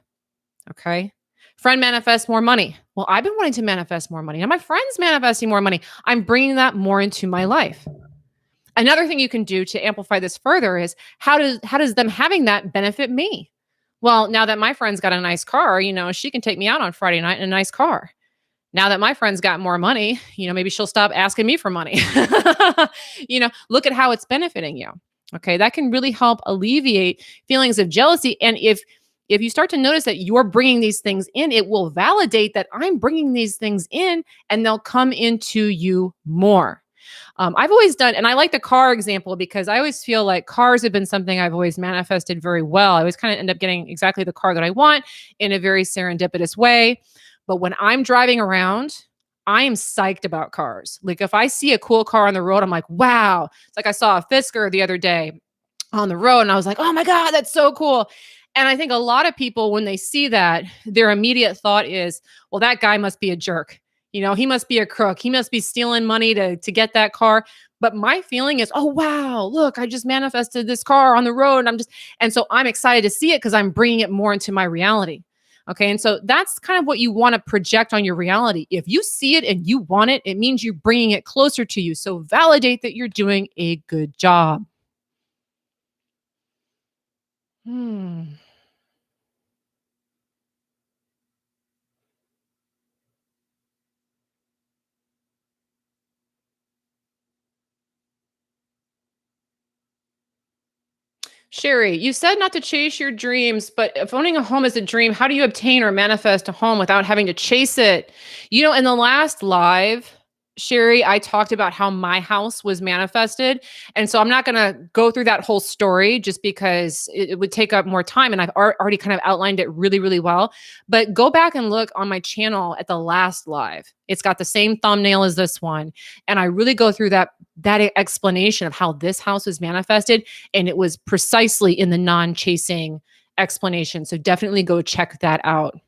Okay. Friend manifests more money. Well, I've been wanting to manifest more money. Now my friend's manifesting more money. I'm bringing that more into my life. Another thing you can do to amplify this further is how does them having that benefit me? Well, now that my friend's got a nice car, she can take me out on Friday night in a nice car. Now that my friend's got more money, maybe she'll stop asking me for money. Look at how it's benefiting you. Okay, that can really help alleviate feelings of jealousy. And if you start to notice that you're bringing these things in, it will validate that I'm bringing these things in and they'll come into you more. I've always done, and I like the car example because I always feel like cars have been something I've always manifested very well. I always kind of end up getting exactly the car that I want in a very serendipitous way. But when I'm driving around, I am psyched about cars. Like if I see a cool car on the road, I'm like, wow. It's like I saw a Fisker the other day on the road and I was like, oh my God, that's so cool. And I think a lot of people, when they see that, their immediate thought is, well, that guy must be a jerk. He must be a crook. He must be stealing money to get that car. But my feeling is, oh, wow, look, I just manifested this car on the road. And so I'm excited to see it because I'm bringing it more into my reality. Okay. And so that's kind of what you want to project on your reality. If you see it and you want it, it means you're bringing it closer to you. So validate that you're doing a good job. Hmm. Sherry, you said not to chase your dreams, but if owning a home is a dream, how do you obtain or manifest a home without having to chase it? In the last live, Sherry, I talked about how my house was manifested. And so I'm not going to go through that whole story just because it would take up more time. And I've already kind of outlined it really, really well. But go back and look on my channel at the last live. It's got the same thumbnail as this one. And I really go through that explanation of how this house was manifested. And it was precisely in the non-chasing explanation. So definitely go check that out.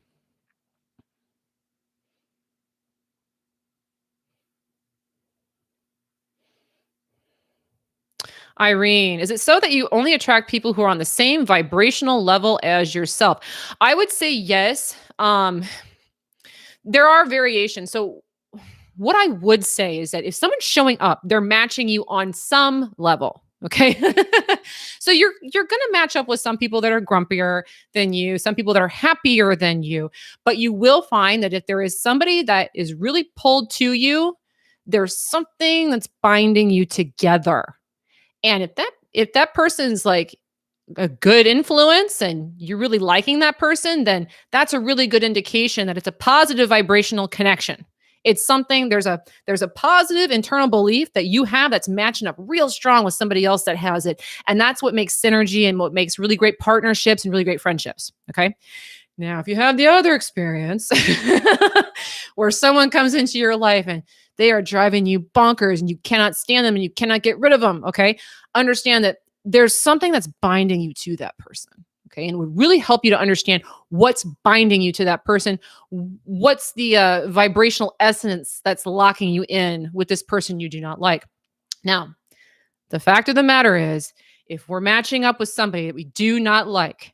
Irene, is it so that you only attract people who are on the same vibrational level as yourself? I would say yes. There are variations. So what I would say is that if someone's showing up, they're matching you on some level. Okay. So you're going to match up with some people that are grumpier than you, some people that are happier than you, but you will find that if there is somebody that is really pulled to you, there's something that's binding you together. And if that person's like a good influence and you're really liking that person, then that's a really good indication that it's a positive vibrational connection. It's something there's a positive internal belief that you have that's matching up real strong with somebody else that has it. And that's what makes synergy and what makes really great partnerships and really great friendships. Okay. Now, if you have the other experience where someone comes into your life and they are driving you bonkers and you cannot stand them and you cannot get rid of them, okay, understand that there's something that's binding you to that person. Okay. And it would really help you to understand what's binding you to that person. What's the vibrational essence that's locking you in with this person you do not like. Now, the fact of the matter is, if we're matching up with somebody that we do not like,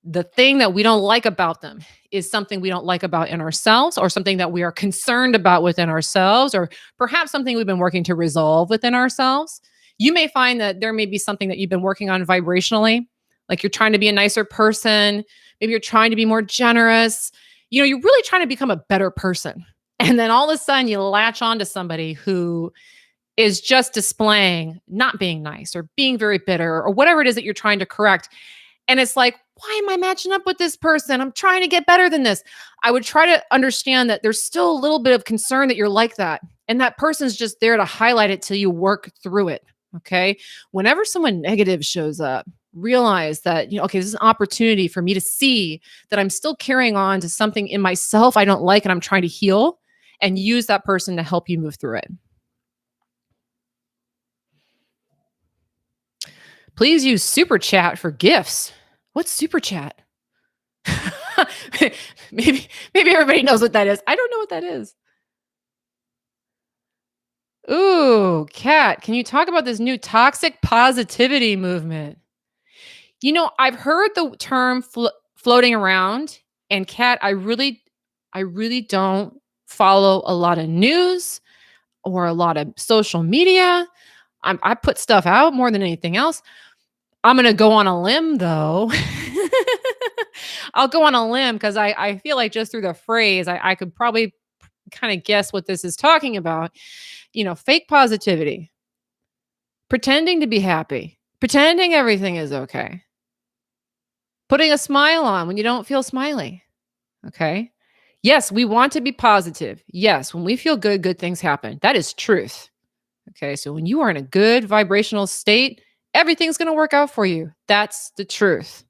the thing that we don't like about them is something we don't like about in ourselves, or something that we are concerned about within ourselves, or perhaps something we've been working to resolve within ourselves. You may find that there may be something that you've been working on vibrationally, like you're trying to be a nicer person. Maybe you're trying to be more generous. You're really trying to become a better person. And then all of a sudden you latch on to somebody who is just displaying not being nice or being very bitter or whatever it is that you're trying to correct. And it's like, why am I matching up with this person? I'm trying to get better than this. I would try to understand that there's still a little bit of concern that you're like that. And that person's just there to highlight it till you work through it. Okay. Whenever someone negative shows up, realize that, okay, this is an opportunity for me to see that I'm still carrying on to something in myself I don't like and I'm trying to heal, and use that person to help you move through it. Please use super chat for gifts. What's super chat? maybe everybody knows what that is. I don't know what that is. Ooh, Kat, can you talk about this new toxic positivity movement? I've heard the term floating around, and Kat, I really don't follow a lot of news or a lot of social media. I put stuff out more than anything else. I'm gonna go on a limb, though. I'll go on a limb because I feel like just through the phrase, I could probably kind of guess what this is talking about. Fake positivity, pretending to be happy, pretending everything is okay, putting a smile on when you don't feel smiley. Okay. Yes, we want to be positive. Yes, when we feel good, good things happen. That is truth. Okay. So when you are in a good vibrational state, everything's going to work out for you. That's the truth.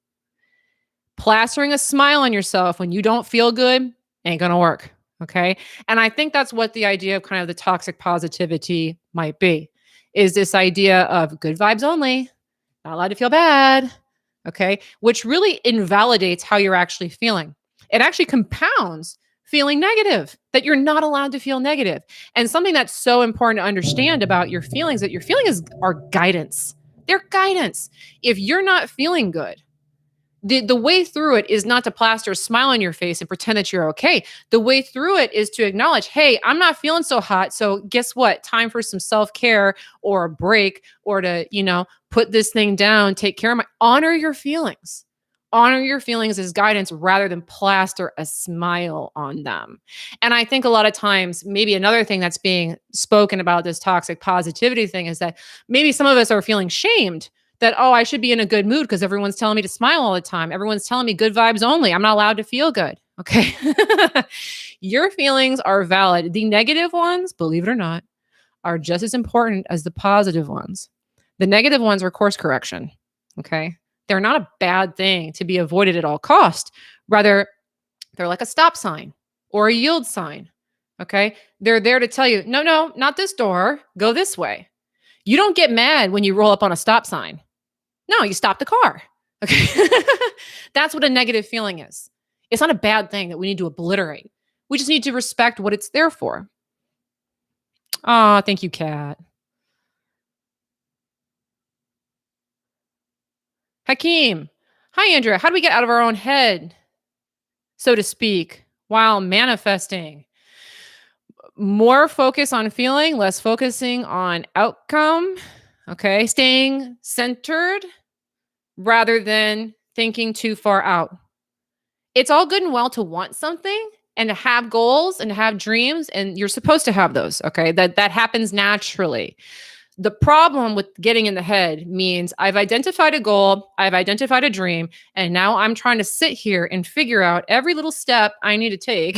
Plastering a smile on yourself when you don't feel good ain't going to work. Okay. And I think that's what the idea of kind of the toxic positivity might be, is this idea of good vibes only, not allowed to feel bad. Okay. Which really invalidates how you're actually feeling. It actually compounds feeling negative, that you're not allowed to feel negative. And something that's so important to understand about your feelings, that your feelings are guidance. They're guidance. If you're not feeling good, the way through it is not to plaster a smile on your face and pretend that you're okay. The way through it is to acknowledge, hey, I'm not feeling so hot. So guess what? Time for some self-care or a break, or to, put this thing down, take care of honor your feelings. Honor your feelings as guidance rather than plaster a smile on them. And I think a lot of times, maybe another thing that's being spoken about this toxic positivity thing is that maybe some of us are feeling shamed that, oh, I should be in a good mood because everyone's telling me to smile all the time. Everyone's telling me good vibes only. I'm not allowed to feel good. Okay. Your feelings are valid. The negative ones, believe it or not, are just as important as the positive ones. The negative ones are course correction. Okay. They're not a bad thing to be avoided at all cost. Rather, they're like a stop sign or a yield sign. Okay. They're there to tell you, no, no, not this door. Go this way. You don't get mad when you roll up on a stop sign. No, you stop the car. Okay. That's what a negative feeling is. It's not a bad thing that we need to obliterate. We just need to respect what it's there for. Oh, thank you, Kat. Hakeem. Hi, Andrea. How do we get out of our own head, so to speak, while manifesting? More focus on feeling, less focusing on outcome. Okay. Staying centered rather than thinking too far out. It's all good and well to want something and to have goals and to have dreams, and you're supposed to have those. Okay. That happens naturally. The problem with getting in the head means I've identified a goal, I've identified a dream, and now I'm trying to sit here and figure out every little step I need to take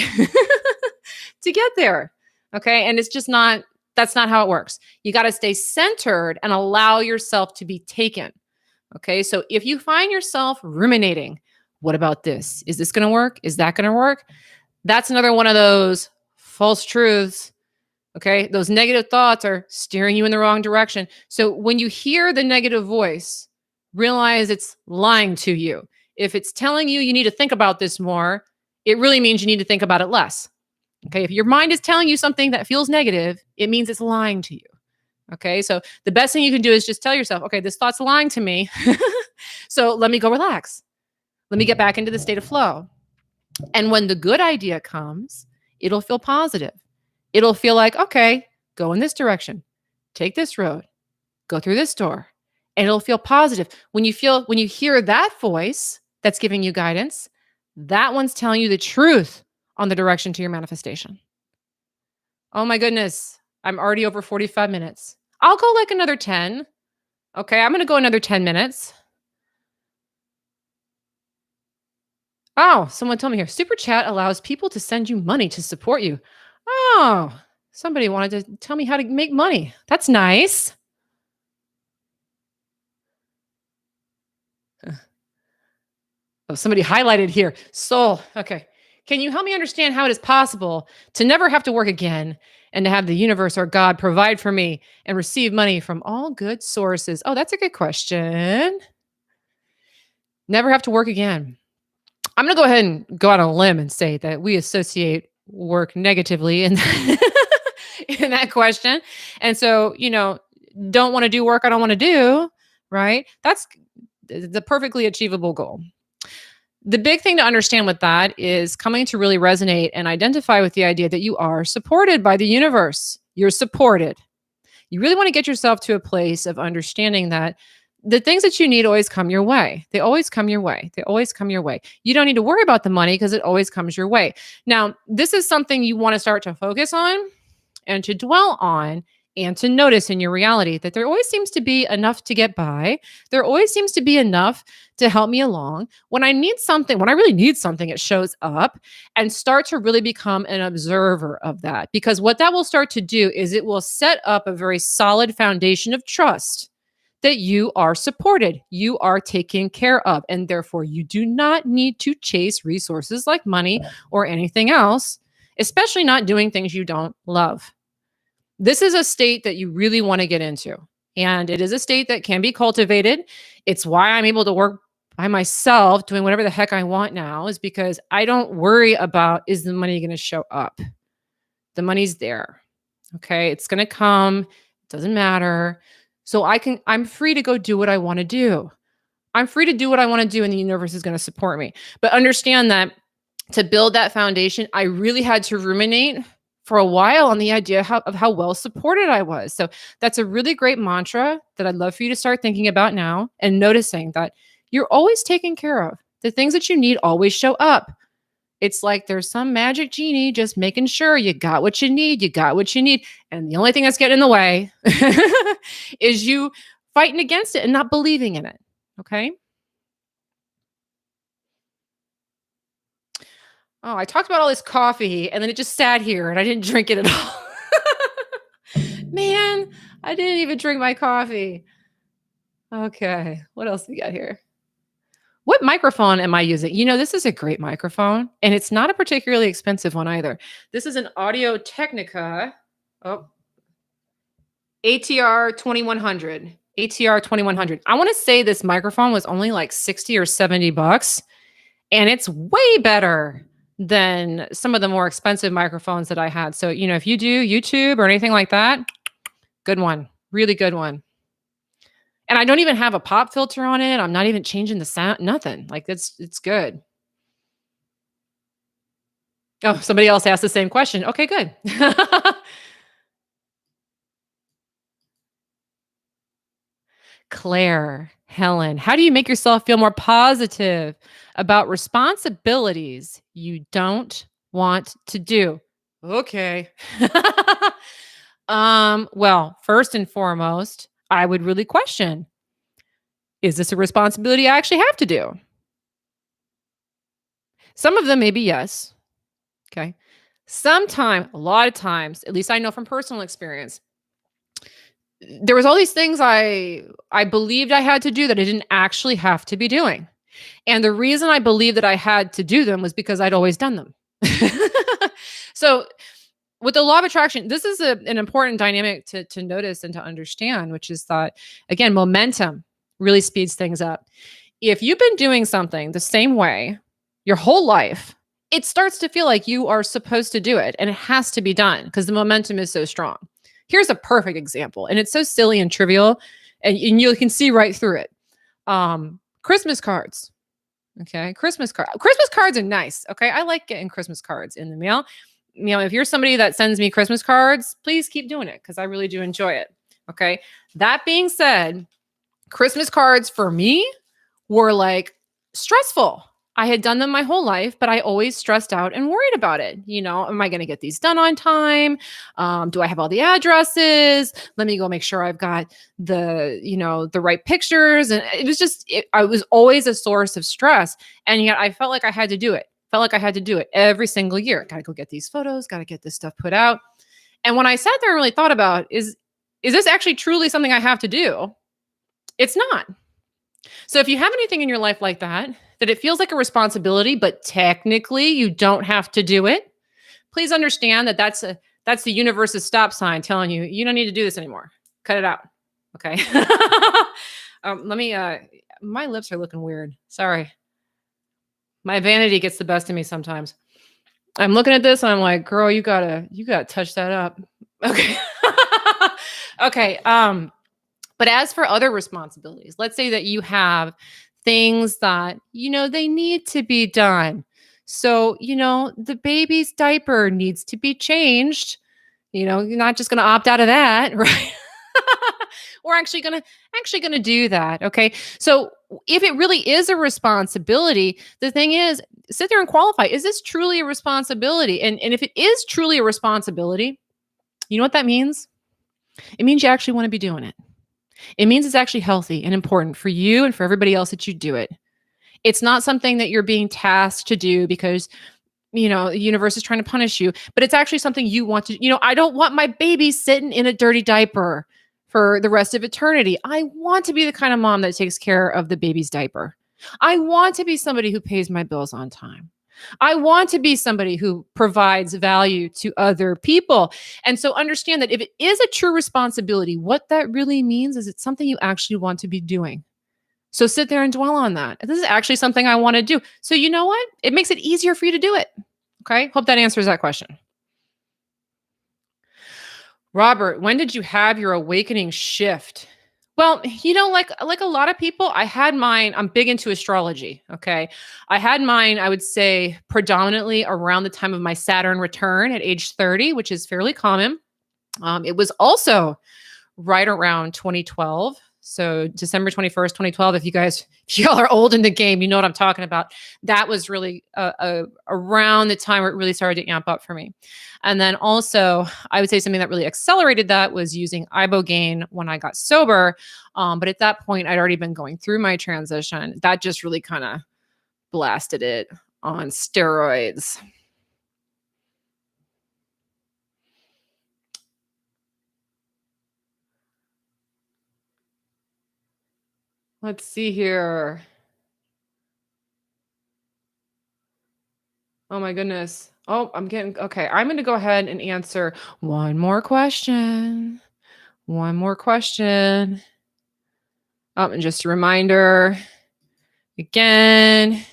to get there. Okay. And it's just not, that's not how it works. You got to stay centered and allow yourself to be taken. Okay. So if you find yourself ruminating, what about this? Is this going to work? Is that going to work? That's another one of those false truths. Okay. Those negative thoughts are steering you in the wrong direction. So when you hear the negative voice, realize it's lying to you. If it's telling you you need to think about this more, it really means you need to think about it less. Okay. If your mind is telling you something that feels negative, it means it's lying to you. Okay. So the best thing you can do is just tell yourself, okay, this thought's lying to me. So let me go relax. Let me get back into the state of flow. And when the good idea comes, it'll feel positive. It'll feel like, okay, go in this direction, take this road, go through this door, and it'll feel positive. When you hear that voice that's giving you guidance, that one's telling you the truth on the direction to your manifestation. Oh my goodness, I'm already over 45 minutes. I'll go like another 10. Okay, I'm going to go another 10 minutes. Oh, someone told me here, Super Chat allows people to send you money to support you. Oh, somebody wanted to tell me how to make money. That's nice. Oh, somebody highlighted here. Soul. Okay. Can you help me understand how it is possible to never have to work again and to have the universe or God provide for me and receive money from all good sources? Oh, that's a good question. Never have to work again. I'm going to go ahead and go out on a limb and say that we associate work negatively in in that question. And so, don't want to do work I don't want to do, right? That's the perfectly achievable goal. The big thing to understand with that is coming to really resonate and identify with the idea that you are supported by the universe. You're supported. You really want to get yourself to a place of understanding that the things that you need always come your way. They always come your way. They always come your way. You don't need to worry about the money because it always comes your way. Now, this is something you want to start to focus on and to dwell on and to notice in your reality that there always seems to be enough to get by. There always seems to be enough to help me along. When I need something, when I really need something, it shows up, and start to really become an observer of that. Because what that will start to do is it will set up a very solid foundation of trust that you are supported, you are taken care of, and therefore you do not need to chase resources like money or anything else, especially not doing things you don't love. This is a state that you really want to get into. And it is a state that can be cultivated. It's why I'm able to work by myself doing whatever the heck I want now, is because I don't worry about, is the money going to show up? The money's there. Okay. It's going to come. It doesn't matter. So I'm free to go do what I want to do. I'm free to do what I want to do, and the universe is going to support me. But understand that to build that foundation, I really had to ruminate for a while on the idea of how well supported I was. So that's a really great mantra that I'd love for you to start thinking about now, and noticing that you're always taken care of. The things that you need always show up. It's like there's some magic genie just making sure you got what you need, you got what you need. And the only thing that's getting in the way is you fighting against it and not believing in it. Okay. Oh, I talked about all this coffee and then it just sat here and I didn't drink it at all. Man, I didn't even drink my coffee. Okay. What else we got here? What microphone am I using? This is a great microphone, and it's not a particularly expensive one either. This is an Audio Technica. Oh, ATR 2100. ATR 2100. I want to say this microphone was only like 60 or 70 bucks, and it's way better than some of the more expensive microphones that I had. So, if you do YouTube or anything like that, good one. Really good one. And I don't even have a pop filter on it. I'm not even changing the sound, nothing. Like it's good. Oh, somebody else asked the same question. Okay, good. Claire, Helen, how do you make yourself feel more positive about responsibilities you don't want to do? Okay. Well, first and foremost, I would really question, is this a responsibility I actually have to do? Some of them maybe yes. Okay. A lot of times, at least I know from personal experience, there was all these things I believed I had to do that I didn't actually have to be doing. And the reason I believed that I had to do them was because I'd always done them. So with the law of attraction, this is an important dynamic to notice and to understand, which is that, again, momentum really speeds things up. If you've been doing something the same way your whole life, it starts to feel like you are supposed to do it, and it has to be done because the momentum is so strong. Here's a perfect example, and it's so silly and trivial, and you can see right through it. Christmas cards. Okay, Christmas cards are nice. Okay, I like getting Christmas cards in the mail. If you're somebody that sends me Christmas cards, please keep doing it because I really do enjoy it. Okay. That being said, Christmas cards for me were like stressful. I had done them my whole life, but I always stressed out and worried about it. Am I going to get these done on time? Do I have all the addresses? Let me go make sure I've got the right pictures. And it was I was always a source of stress. And yet I felt like I had to do it. Felt like I had to do it every single year. Got to go get these photos, got to get this stuff put out. And when I sat there and really thought about, is this actually truly something I have to do? It's not. So So if you have anything in your life like that, that it feels like a responsibility, but technically you don't have to do it, please understand that that's the universe's stop sign telling you you don't need to do this anymore. Cut it out. Okay. Let me my lips are looking weird. Sorry. My vanity gets the best of me sometimes. I'm looking at this and I'm like, girl, you gotta touch that up. Okay. Okay. But as for other responsibilities, let's say that you have things that, they need to be done. So, the baby's diaper needs to be changed. You're not just going to opt out of that, right? We're actually going to do that, okay? So, if it really is a responsibility, the thing is, sit there and qualify. Is this truly a responsibility? And if it is truly a responsibility, you know what that means? It means you actually want to be doing it. It means it's actually healthy and important for you and for everybody else that you do it. It's not something that you're being tasked to do because, the universe is trying to punish you, but it's actually something you want to, I don't want my baby sitting in a dirty diaper for the rest of eternity. I want to be the kind of mom that takes care of the baby's diaper. I want to be somebody who pays my bills on time. I want to be somebody who provides value to other people. And so understand that if it is a true responsibility, what that really means is it's something you actually want to be doing. So sit there and dwell on that. This is actually something I want to do. So you know what? It makes it easier for you to do it. Okay. Hope that answers that question. Robert, when did you have your awakening shift? Well, like a lot of people, I had mine. I'm big into astrology. Okay. I had mine, I would say, predominantly around the time of my Saturn return at age 30, which is fairly common. It was also right around 2012. So December 21st, 2012. If y'all are old in the game, you know what I'm talking about. That was really around the time where it really started to amp up for me. And then also, I would say something that really accelerated that was using ibogaine when I got sober. But at that point, I'd already been going through my transition. That just really kind of blasted it on steroids. Let's see here. Oh my goodness. Oh, I'm getting okay. I'm going to go ahead and answer one more question. One more question. And just a reminder again,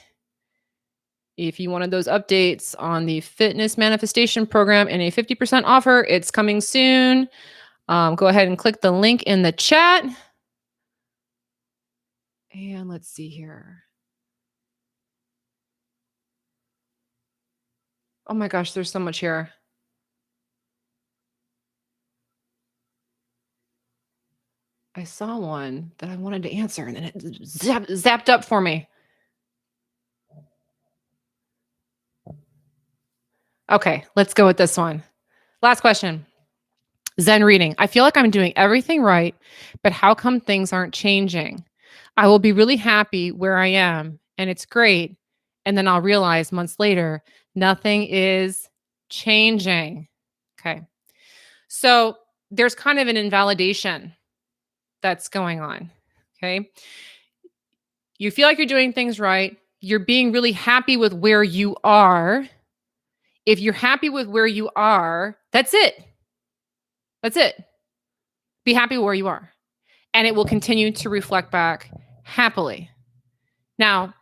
if you wanted those updates on the fitness manifestation program and a 50% offer, it's coming soon. Go ahead and click the link in the chat. And let's see here. Oh my gosh, there's so much here. I saw one that I wanted to answer and then it zapped up for me. Okay, let's go with this one. Last question. Zen reading. I feel like I'm doing everything right, but how come things aren't changing? I will be really happy where I am and it's great. And then I'll realize months later, nothing is changing. Okay. So there's kind of an invalidation that's going on. Okay. You feel like you're doing things right. You're being really happy with where you are. If you're happy with where you are, that's it. That's it. Be happy where you are. And it will continue to reflect back happily. Now,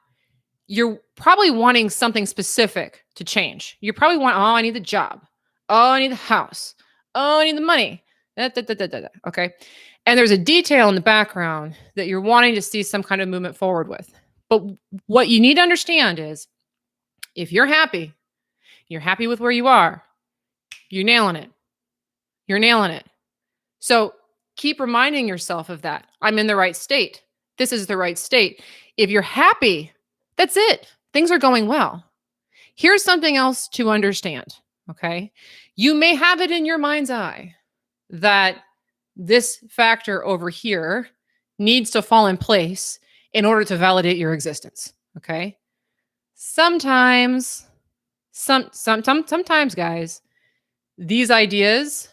you're probably wanting something specific to change. You probably want, oh, I need the job. Oh, I need the house. Oh, I need the money. Okay. And there's a detail in the background that you're wanting to see some kind of movement forward with. But what you need to understand is if you're happy with where you are, you're nailing it. You're nailing it. So keep reminding yourself of that. I'm in the right state. This is the right state. If you're happy, that's it. Things are going well. Here's something else to understand. Okay. You may have it in your mind's eye that this factor over here needs to fall in place in order to validate your existence. Okay. Sometimes, guys, these ideas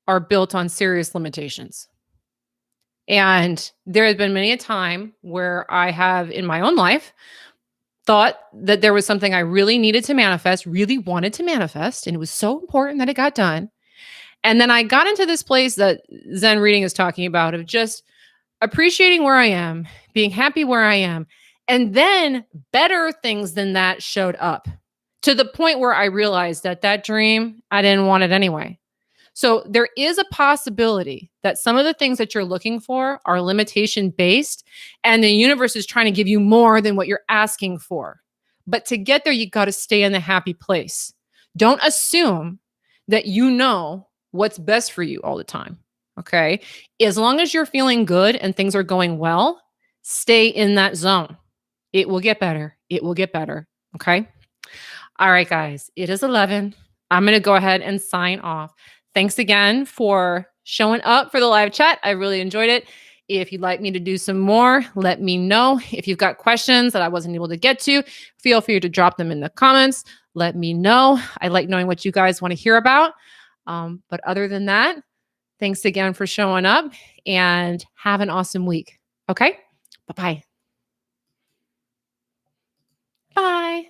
are built on serious limitations. And there has been many a time where I have in my own life thought that there was something I really needed to manifest, really wanted to manifest, and it was so important that it got done. And then I got into this place that Zen reading is talking about of just appreciating where I am, being happy where I am. And then better things than that showed up to the point where I realized that that dream, I didn't want it anyway. So there is a possibility that some of the things that you're looking for are limitation based, and the universe is trying to give you more than what you're asking for. But to get there, you got to stay in the happy place. Don't assume that you know what's best for you all the time. Okay. As long as you're feeling good and things are going well, stay in that zone. It will get better. It will get better. Okay. All right, guys, it is 11. I'm going to go ahead and sign off. Thanks again for showing up for the live chat. I really enjoyed it. If you'd like me to do some more, let me know. If you've got questions that I wasn't able to get to, feel free to drop them in the comments. Let me know. I like knowing what you guys want to hear about. But other than that, thanks again for showing up and have an awesome week. Okay? Bye-bye. Bye.